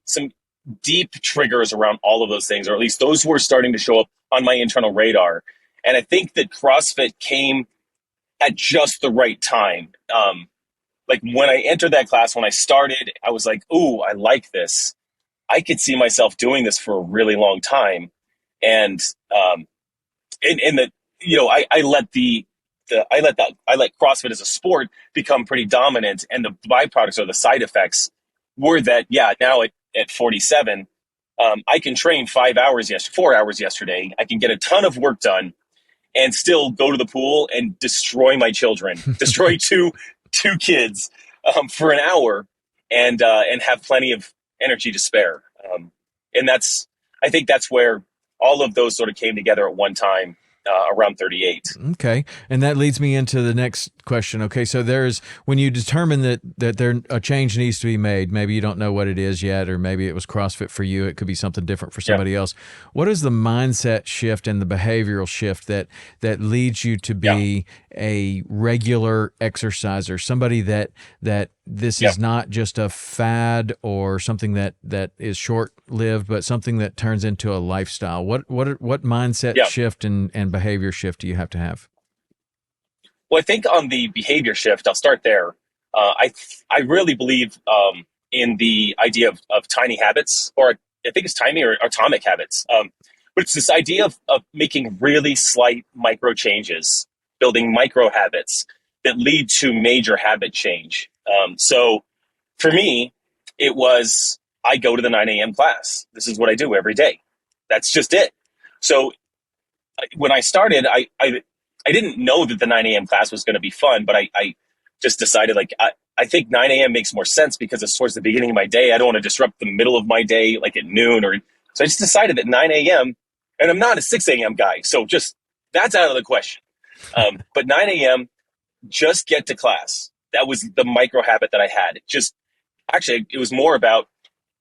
deep triggers around all of those things, or at least those were starting to show up on my internal radar. And I think that CrossFit came at just the right time. Like when I entered that class, when I started, I was like, ooh, I like this. I could see myself doing this for a really long time. And I let CrossFit as a sport become pretty dominant. And the byproducts or the side effects were that, now at 47, I can train 4 hours yesterday. I can get a ton of work done and still go to the pool and destroy my children, destroy two kids for an hour, and have plenty of energy to spare. And I think that's where all of those sort of came together at one time. Around 38. Okay. And that leads me into the next question. Okay. So when you determine that a change needs to be made, maybe you don't know what it is yet, or maybe it was CrossFit for you. It could be something different for somebody else. What is the mindset shift and the behavioral shift that leads you to be a regular exerciser, somebody that this Yeah. is not just a fad or something that is short lived, but something that turns into a lifestyle? What mindset Yeah. shift and behavior shift do you have to have? Well, I think on the behavior shift, I'll start there. I really believe in the idea of tiny habits, or I think it's tiny or atomic habits. But it's this idea of making really slight micro changes, building micro habits that lead to major habit change. So for me, it was I go to the 9 a.m. class. This is what I do every day. That's just it. So when I started, I didn't know that the 9 a.m. class was going to be fun, but I just decided I think 9 a.m. makes more sense because it's towards the beginning of my day. I don't want to disrupt the middle of my day like at noon so I just decided that 9 a.m. and I'm not a 6 a.m. guy. So just that's out of the question. But 9 a.m. just get to class. That was the micro habit that I had. It was more about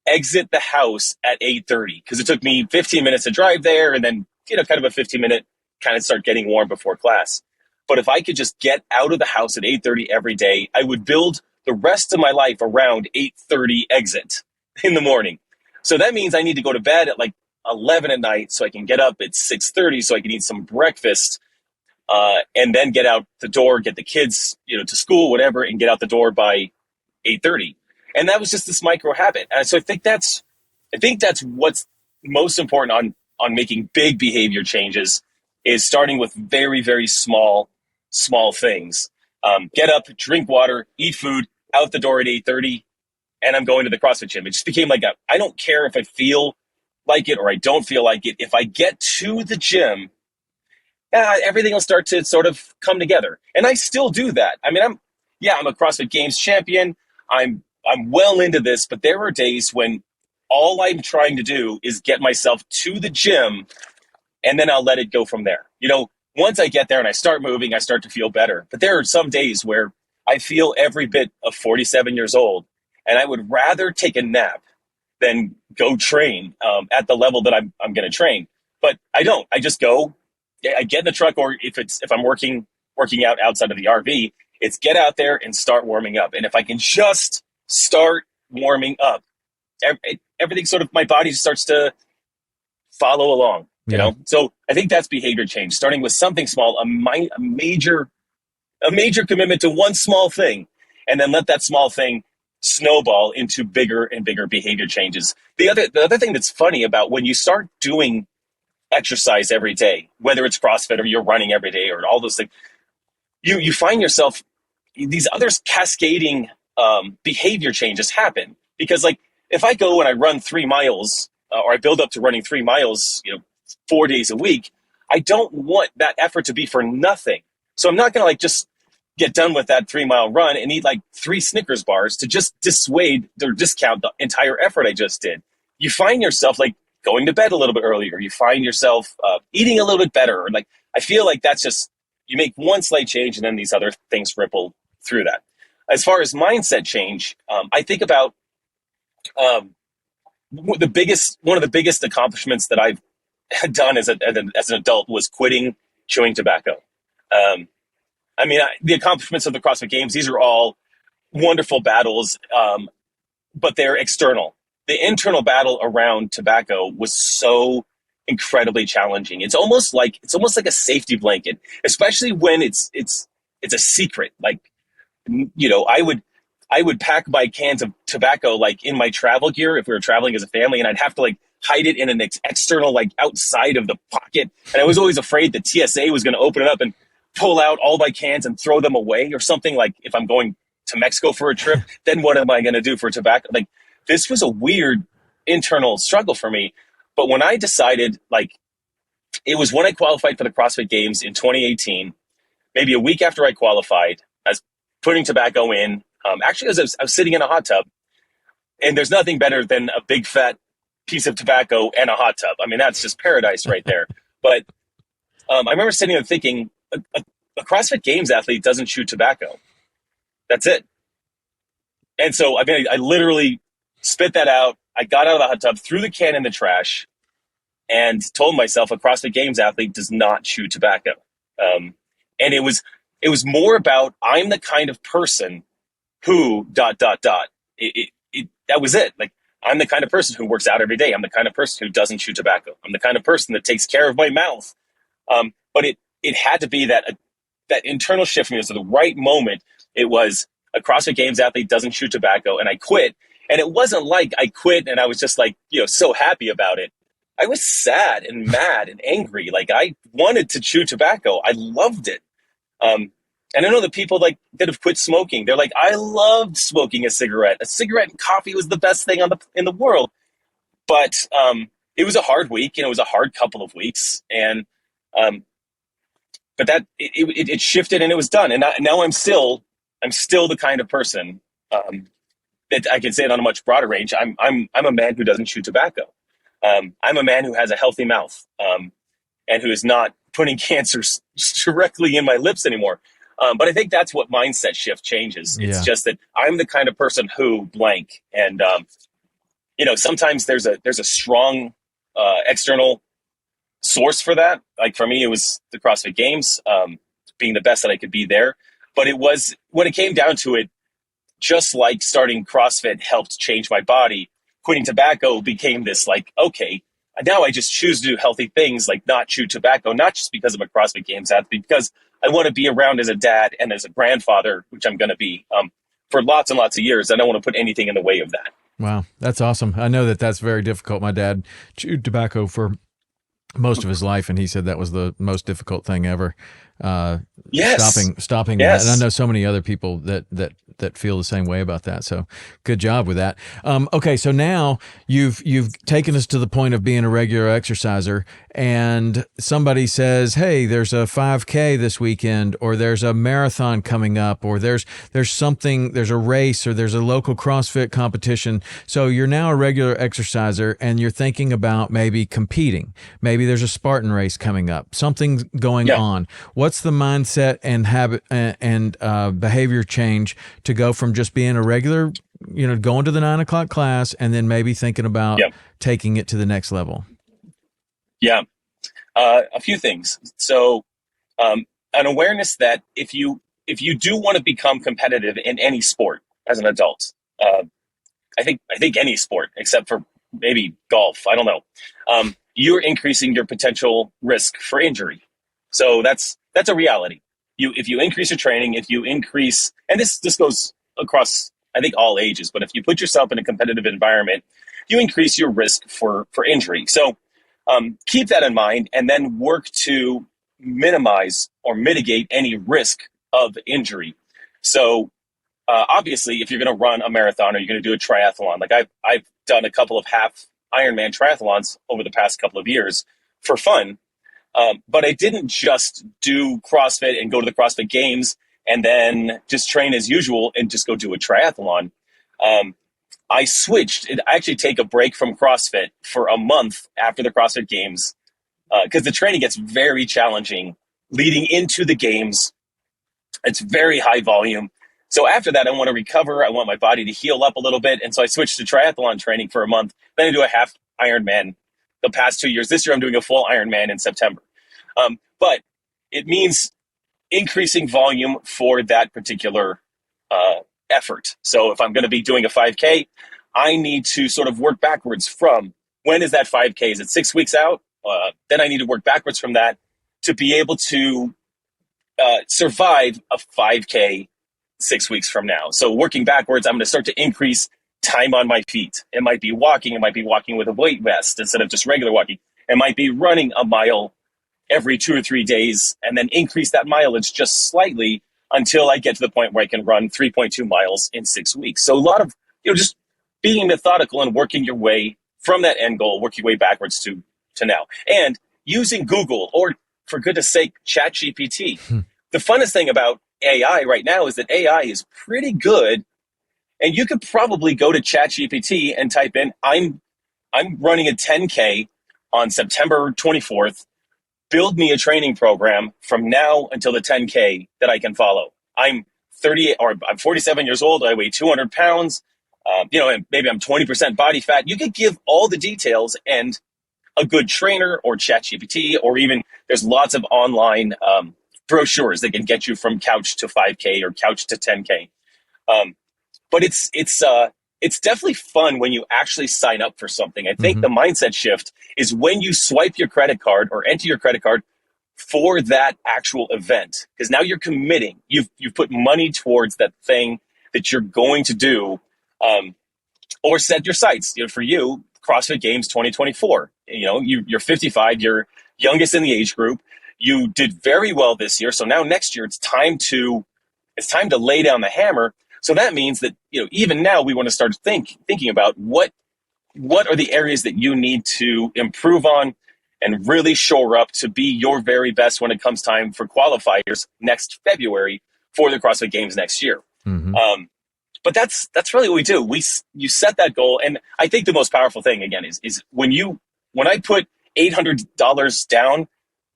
exit the house at 8:30 because it took me 15 minutes to drive there and then, kind of a 15-minute kind of start getting warm before class. But if I could just get out of the house at 8:30 every day, I would build the rest of my life around 8:30 exit in the morning. So that means I need to go to bed at like 11 at night so I can get up at 6:30 so I can eat some breakfast and then get out the door, get the kids, to school, whatever, and get out the door by 8:30. And that was just this micro habit. And so I think that's what's most important on making big behavior changes is starting with very, very small things. Get up, drink water, eat food, out the door at 8:30, and I'm going to the CrossFit gym. It just became like I don't care if I feel like it or I don't feel like it. If I get to the gym, everything will start to sort of come together. And I still do that. I mean, I'm a CrossFit Games champion. I'm well into this, but there are days when all I'm trying to do is get myself to the gym, and then I'll let it go from there. Once I get there and I start moving, I start to feel better. But there are some days where I feel every bit of 47 years old, and I would rather take a nap than go train at the level that I'm going to train. But I don't. I just go. I get in the truck, or if I'm working out outside of the RV, it's get out there and start warming up. And if I can just start warming up, everything sort of my body starts to follow along. So I think that's behavior change, starting with something small, a major commitment to one small thing, and then let that small thing snowball into bigger and bigger behavior changes. The other thing that's funny about when you start doing exercise every day, whether it's CrossFit or you're running every day or all those things, you find yourself, these other cascading behavior changes happen. Because like if I go and I run 3 miles or I build up to running 3 miles, 4 days a week, I don't want that effort to be for nothing. So I'm not going to just get done with that 3-mile run and eat 3 Snickers bars to just dissuade or discount the entire effort I just did. You find yourself going to bed a little bit earlier. You find yourself eating a little bit better. I feel like that's just, you make one slight change and then these other things ripple through that. As far as mindset change, I think about one of the biggest accomplishments that I've done as an adult was quitting chewing tobacco. The accomplishments of the CrossFit Games, these are all wonderful battles, but they're external. The internal battle around tobacco was so incredibly challenging. It's almost like a safety blanket, especially when it's a secret. I would pack my cans of tobacco in my travel gear if we were traveling as a family, and I'd have to hide it in an external outside of the pocket. And I was always afraid that TSA was going to open it up and pull out all my cans and throw them away or something. If I'm going to Mexico for a trip, then what am I going to do for tobacco? This was a weird internal struggle for me. But when I decided, it was when I qualified for the CrossFit Games in 2018, maybe a week after I qualified, I was putting tobacco in. Actually, I was sitting in a hot tub, and there's nothing better than a big fat piece of tobacco and a hot tub. That's just paradise right there. But I remember sitting there thinking, a CrossFit Games athlete doesn't chew tobacco. That's it. And so, I literally spit that out. I got out of the hot tub, threw the can in the trash, and told myself a CrossFit Games athlete does not chew tobacco. And it was it was more about, I'm the kind of person who ... That was it. Like, I'm the kind of person who works out every day. I'm the kind of person who doesn't chew tobacco. I'm the kind of person that takes care of my mouth. But it had to be that internal shift for me. It was the right moment. It was, a CrossFit Games athlete doesn't chew tobacco, and I quit. And it wasn't like I quit and I was just like, so happy about it. I was sad and mad and angry. Like, I wanted to chew tobacco. I loved it. And I know the people like that have quit smoking. They're like, I loved smoking a cigarette. A cigarette and coffee was the best thing in the world. But it was a hard week, and it was a hard couple of weeks. And but that it shifted, and it was done. And now I'm still the kind of person that I can say it on a much broader range. I'm a man who doesn't chew tobacco. I'm a man who has a healthy mouth, and who is not putting cancers directly in my lips anymore. But I think that's what mindset shift changes. It's just that I'm the kind of person who blank. And, sometimes there's a strong external source for that. Like, for me, it was the CrossFit Games, being the best that I could be there. But it was, when it came down to it, just like starting CrossFit helped change my body, quitting tobacco became this, like, okay, now I just choose to do healthy things, like not chew tobacco, not just because I'm a CrossFit Games athlete, because I want to be around as a dad and as a grandfather, which I'm going to be for lots and lots of years. I don't want to put anything in the way of that. Wow, that's awesome. I know that that's very difficult. My dad chewed tobacco for most of his life, and he said that was the most difficult thing ever. Stopping that. And I know so many other people that feel the same way about that. So good job with that. Okay. So now you've taken us to the point of being a regular exerciser, and somebody says, hey, there's a 5K this weekend, or there's a marathon coming up, or there's a race, or there's a local CrossFit competition. So you're now a regular exerciser, and you're thinking about maybe competing. Maybe there's a Spartan race coming up, something's going on. What's the mindset and habit and behavior change to go from just being a regular, going to the 9 o'clock class, and then maybe thinking about taking it to the next level? Yeah. A few things. So an awareness that if you do want to become competitive in any sport as an adult, I think any sport except for maybe golf, I don't know, you're increasing your potential risk for injury. So that's a reality. If you increase your training, if you increase, and this goes across, I think, all ages, but if you put yourself in a competitive environment, you increase your risk for injury. So keep that in mind, and then work to minimize or mitigate any risk of injury. So obviously, if you're going to run a marathon or you're going to do a triathlon, like I've done a couple of half Ironman triathlons over the past couple of years for fun. But I didn't just do CrossFit and go to the CrossFit Games and then just train as usual and just go do a triathlon. I switched. I actually take a break from CrossFit for a month after the CrossFit Games because the training gets very challenging leading into the games. It's very high volume. So after that, I want to recover. I want my body to heal up a little bit. And so I switched to triathlon training for a month. Then I do a half Ironman the past 2 years. This year, I'm doing a full Ironman in September. But it means increasing volume for that particular effort. So if I'm going to be doing a 5K, I need to sort of work backwards from when is that 5K? Is it 6 weeks out? Then I need to work backwards from that to be able to survive a 5K 6 weeks from now. So working backwards, I'm going to start to increase time on my feet. It might be walking. It might be walking with a weight vest instead of just regular walking. It might be running a mile every 2 or 3 days and then increase that mileage just slightly until I get to the point where I can run 3.2 miles in 6 weeks. So a lot of, just being methodical and working your way from that end goal, working your way backwards to now. And using Google or, for goodness sake, ChatGPT. The funnest thing about AI right now is that AI is pretty good. And you could probably go to ChatGPT and type in, I'm running a 10K on September 24th. Build me a training program from now until the 10K that I can follow. I'm 47 years old. I weigh 200 pounds. And maybe I'm 20% body fat. You could give all the details, and a good trainer or ChatGPT, or even there's lots of online brochures that can get you from couch to 5K or couch to 10K. But it's definitely fun when you actually sign up for something. I think the mindset shift is when you swipe your credit card or enter your credit card for that actual event, because now you're committing. You've put money towards that thing that you're going to do, or set your sights. For you, CrossFit Games 2024. You're 55. You're youngest in the age group. You did very well this year. So now next year it's time to lay down the hammer. So that means that, even now we want to start thinking about what are the areas that you need to improve on and really shore up to be your very best when it comes time for qualifiers next February for the CrossFit Games next year. But that's really what we do. You set that goal. And I think the most powerful thing, again, is when I put $800 down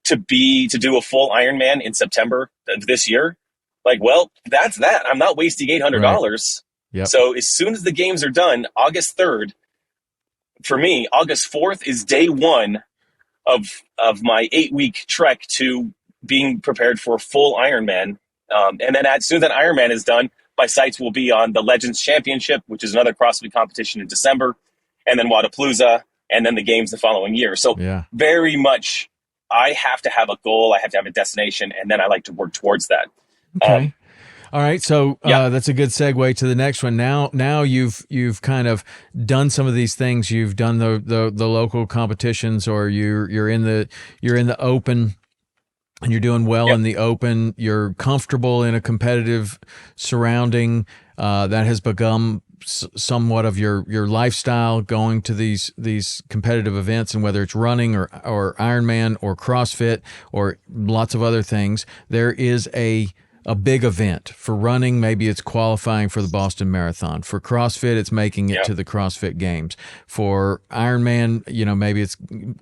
to do a full Ironman in September of this year, that's that. I'm not wasting $800. Right. Yep. So as soon as the games are done, August 3rd, for me, August 4th is day one of my 8-week trek to being prepared for a full Ironman. And then as soon as that Ironman is done, my sights will be on the Legends Championship, which is another CrossFit competition in December, and then Wadapalooza, and then the games the following year. So very much I have to have a goal, I have to have a destination, and then I like to work towards that. Okay. All right. So that's a good segue to the next one. Now you've kind of done some of these things. You've done the local competitions, or you're in the open, and you're doing well in the open. You're comfortable in a competitive surrounding that has become somewhat of your lifestyle, going to these competitive events, and whether it's running or Ironman or CrossFit or lots of other things, there is a big event. For running, maybe it's qualifying for the Boston Marathon. For CrossFit, it's making it to the CrossFit Games. For Ironman, maybe it's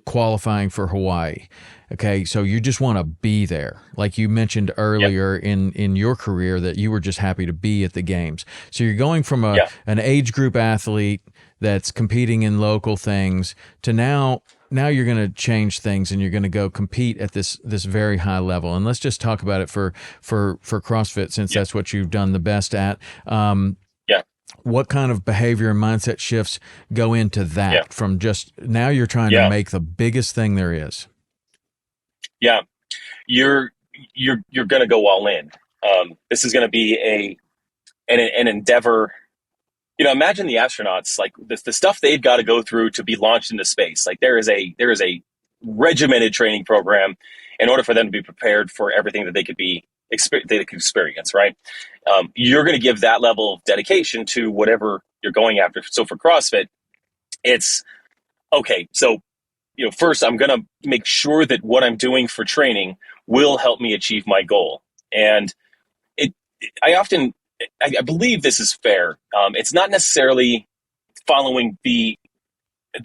qualifying for Hawaii. Okay, so you just want to be there. Like you mentioned earlier in your career, that you were just happy to be at the games. So you're going from an age group athlete that's competing in local things to now you're going to change things, and you're going to go compete at this very high level. And let's just talk about it for CrossFit, since that's what you've done the best at. What kind of behavior and mindset shifts go into that from just now you're trying to make the biggest thing there is? Yeah, you're going to go all in. This is going to be an endeavor. Imagine the astronauts, like the stuff they've got to go through to be launched into space. Like there is a regimented training program in order for them to be prepared for everything that they could experience. Right? You're going to give that level of dedication to whatever you're going after. So for CrossFit, it's okay. So first I'm going to make sure that what I'm doing for training will help me achieve my goal. And I believe this is fair. It's not necessarily following the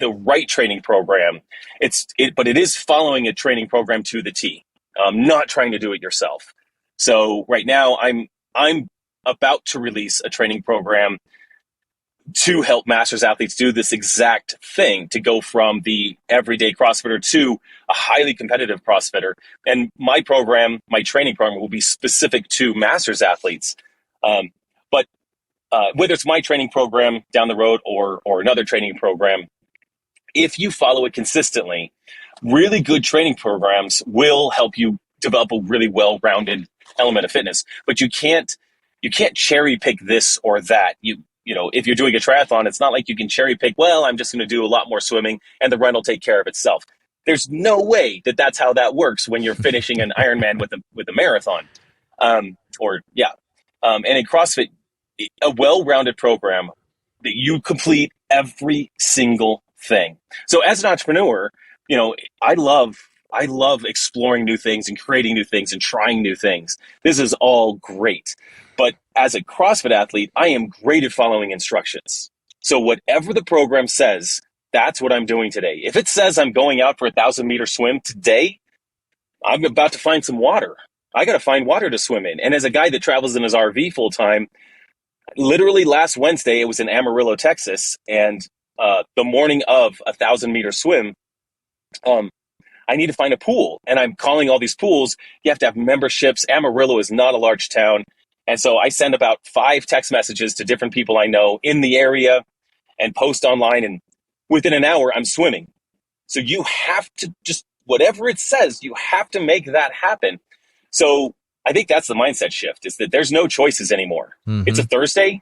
right training program. But it is following a training program to the T. Not trying to do it yourself. So right now I'm about to release a training program to help masters athletes do this exact thing, to go from the everyday CrossFitter to a highly competitive CrossFitter. And my training program will be specific to masters athletes. But whether it's my training program down the road or another training program, if you follow it consistently, really good training programs will help you develop a really well-rounded element of fitness. But you can't cherry pick this or that. If you're doing a triathlon, it's not like you can cherry pick, I'm just going to do a lot more swimming and the run will take care of itself. There's no way that that's how that works when you're finishing an Ironman with a marathon. And in CrossFit, a well-rounded program that you complete every single thing. So as an entrepreneur, I love exploring new things and creating new things and trying new things. This is all great. But as a CrossFit athlete, I am great at following instructions. So whatever the program says, that's what I'm doing today. If it says I'm going out for a 1,000-meter swim today, I'm about to find some water. I got to find water to swim in. And as a guy that travels in his RV full time, literally last Wednesday, it was in Amarillo, Texas. And the morning of a 1,000-meter swim, I need to find a pool. And I'm calling all these pools. You have to have memberships. Amarillo is not a large town. And so I send about 5 text messages to different people I know in the area and post online. And within an hour, I'm swimming. So you have to just, whatever it says, you have to make that happen. So I think that's the mindset shift, is that there's no choices anymore. Mm-hmm. It's a Thursday,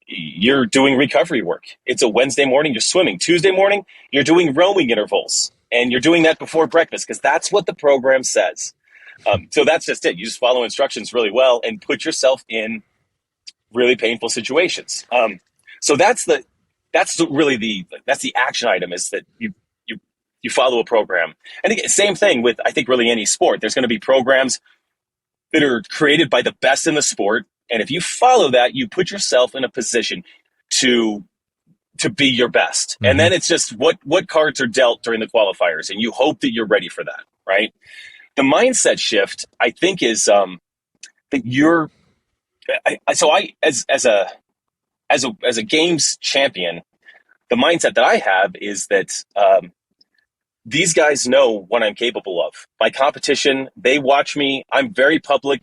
you're doing recovery work. It's a Wednesday morning, you're swimming. Tuesday morning, you're doing rowing intervals. And you're doing that before breakfast because that's what the program says. So that's just it. You just follow instructions really well and put yourself in really painful situations. So that's the action item, is that you follow a program. And again, same thing with, I think, really any sport. There's going to be programs that are created by the best in the sport. And if you follow that, you put yourself in a position to be your best. Mm-hmm. And then it's just what cards are dealt during the qualifiers, and you hope that you're ready for that, right? The mindset shift, I think, is that you're as a games champion, the mindset that I have is that these guys know what I'm capable of. My competition, they watch me. I'm very public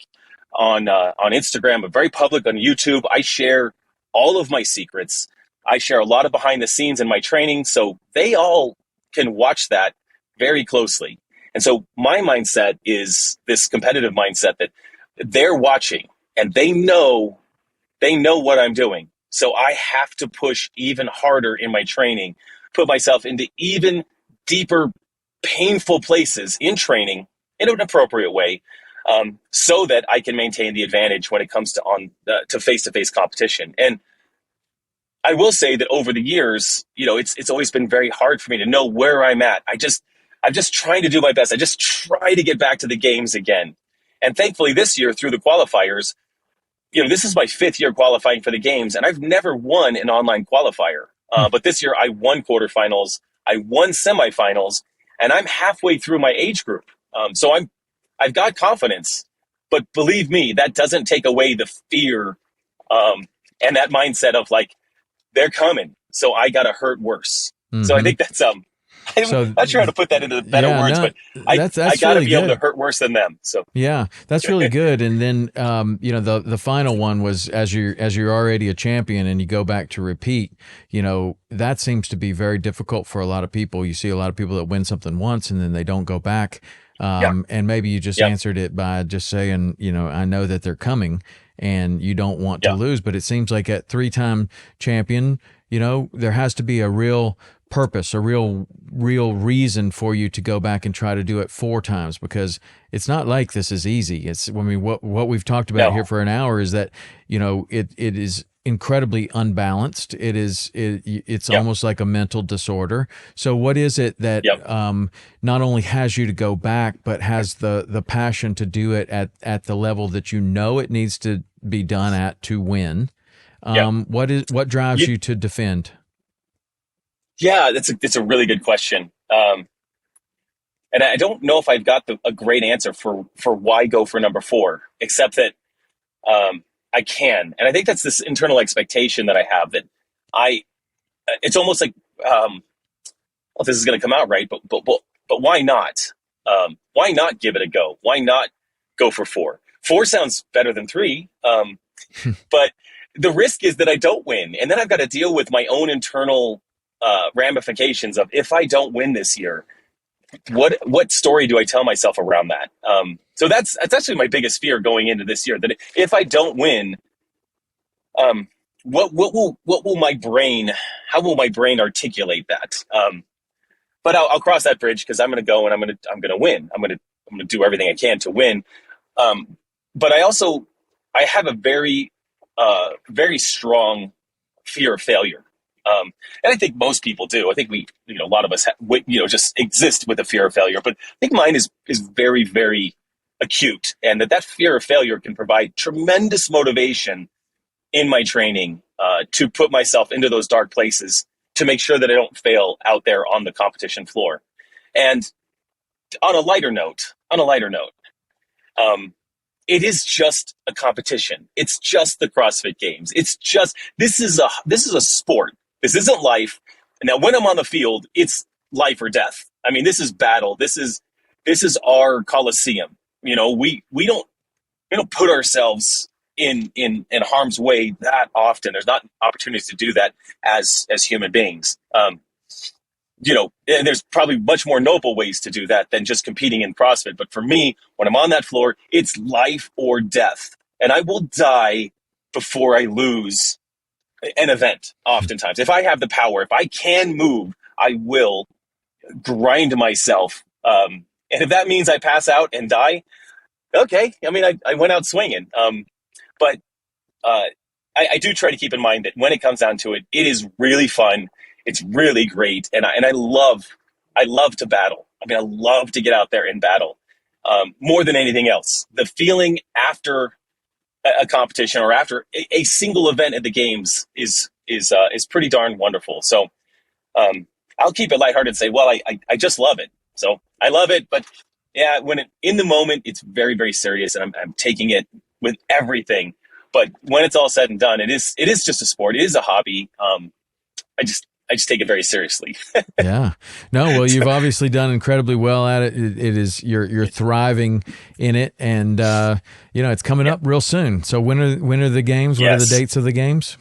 on Instagram. I'm very public on YouTube. I share all of my secrets. I share a lot of behind the scenes in my training, so they all can watch that very closely. And so my mindset is this competitive mindset that they're watching and they know what I'm doing. So I have to push even harder in my training, put myself into even deeper, painful places in training in an appropriate way, so that I can maintain the advantage when it comes to face-to-face competition. And I will say that over the years, it's always been very hard for me to know where I'm at. I'm just trying to do my best. I just try to get back to the games again. And thankfully this year through the qualifiers, this is my 5th year qualifying for the games, and I've never won an online qualifier. But this year I won quarterfinals, I won semifinals, and I'm halfway through my age group. So I've got confidence, but believe me, that doesn't take away the fear and that mindset of like, they're coming, so I got to hurt worse. Mm-hmm. So I think that's I'm not sure how to put that into better words, but I got to be able to hurt worse than them. So yeah, that's really good. And then the final one was as you're already a champion and you go back to repeat. That seems to be very difficult for a lot of people. You see a lot of people that win something once and then they don't go back. And maybe you just answered it by just saying, I know that they're coming. And you don't want to lose, but it seems like at 3-time champion, there has to be a real purpose, a real reason for you to go back and try to do it 4 times, because it's not like this is easy. What we've talked about here for an hour is that, it is incredibly unbalanced. It's almost like a mental disorder. So what is it that not only has you to go back, but has the passion to do it at the level that it needs to be done at to win? What drives you to defend? Yeah, it's a really good question. And I don't know if I've got a great answer for why go for number 4, except that I can. And I think that's this internal expectation that I have that it's almost like, well, this is going to come out right, but why not? Why not give it a go? Why not go for 4? 4 sounds better than 3. But the risk is that I don't win. And then I've got to deal with my own internal ramifications of, if I don't win this year, what story do I tell myself around that? So that's actually my biggest fear going into this year, that if I don't win, what will my brain, how will my brain articulate that? But I'll cross that bridge, because I'm going to go and I'm going to win. I'm going to do everything I can to win. But I have a very, very strong fear of failure. And I think most people do. I think a lot of us, just exist with a fear of failure. But I think mine is very, very acute, and that fear of failure can provide tremendous motivation in my training to put myself into those dark places to make sure that I don't fail out there on the competition floor. And on a lighter note, it is just a competition. It's just the CrossFit Games. This is a sport. This isn't life. Now, when I'm on the field, it's life or death. I mean, this is battle. This is this is our Coliseum. You know, we don't put ourselves in harm's way that often. There's not opportunities to do that as human beings. You know, and there's probably much more noble ways to do that than just competing in CrossFit. But for me, when I'm on that floor, it's life or death. And I will die before I lose an event, oftentimes. If I have the power, if I can move, I will grind myself. And if that means I pass out and die, okay. I mean, I went out swinging. But I do try to keep in mind that when it comes down to it, it is really fun. It's really great, and I love to battle. I mean, I love to get out there and battle more than anything else. The feeling after a competition or after a single event at the games is pretty darn wonderful. So I'll keep it lighthearted and say, well, I just love it. So I love it, but yeah, in the moment, it's very, very serious, and I'm taking it with everything. But when it's all said and done, it is just a sport. It is a hobby. I just take it very seriously. Yeah. No, well, you've obviously done incredibly well at it. It is you're thriving in it, and it's coming up real soon. So when are the games? What are the dates of the games?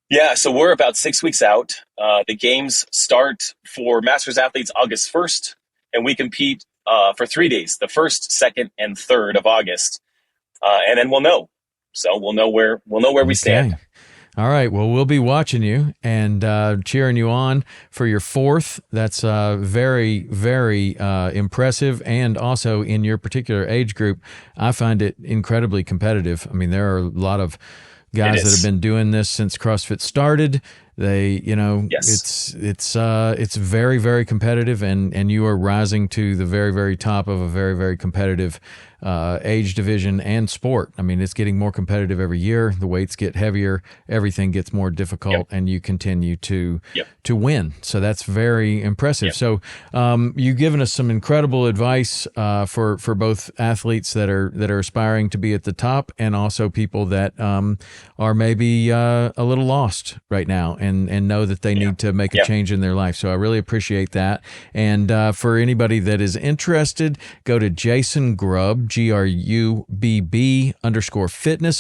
Yeah, so we're about 6 weeks out. The games start for Masters athletes August 1st, and we compete for 3 days, the 1st, 2nd, and 3rd of August. And then we'll know. So we'll know where we stand. All right. Well, we'll be watching you and cheering you on for your 4th. That's very, very impressive. And also in your particular age group, I find it incredibly competitive. I mean, there are a lot of guys that have been doing this since CrossFit started. They, it's very, very competitive, and you are rising to the very, very top of a very, very competitive age division and sport. I mean, it's getting more competitive every year. The weights get heavier, everything gets more difficult, and you continue to win. So that's very impressive. So you've given us some incredible advice for both athletes that are aspiring to be at the top, and also people that are maybe a little lost right now and know that they need to make a change in their life. So I really appreciate that. And for anybody that is interested, go to Jason Grubb, GRUBB_fitness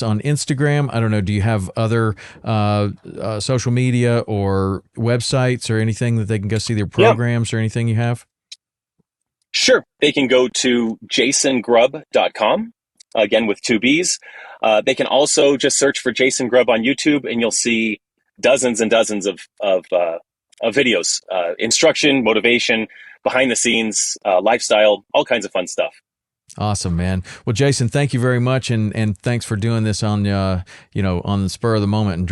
on Instagram. I don't know, do you have other social media or websites or anything that they can go see their programs or anything you have? Sure. They can go to jasongrubb.com, again with 2 B's. They can also just search for Jason Grubb on YouTube, and you'll see dozens and dozens of videos, instruction, motivation, behind the scenes, lifestyle, all kinds of fun stuff. Awesome, man. Well, Jason, thank you very much, and thanks for doing this on on the spur of the moment and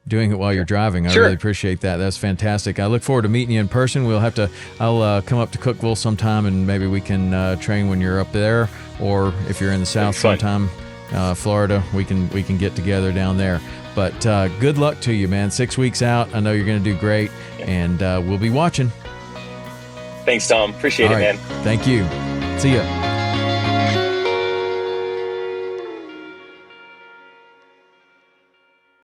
doing it while you're driving. I really appreciate that. That's fantastic. I look forward to meeting you in person. I'll come up to Cookeville sometime, and maybe we can train when you're up there, or if you're in the South sometime, Florida, we can get together down there. But good luck to you, man. 6 weeks out. I know you're going to do great, and we'll be watching. Thanks, Tom. Appreciate it, man. Thank you. See ya.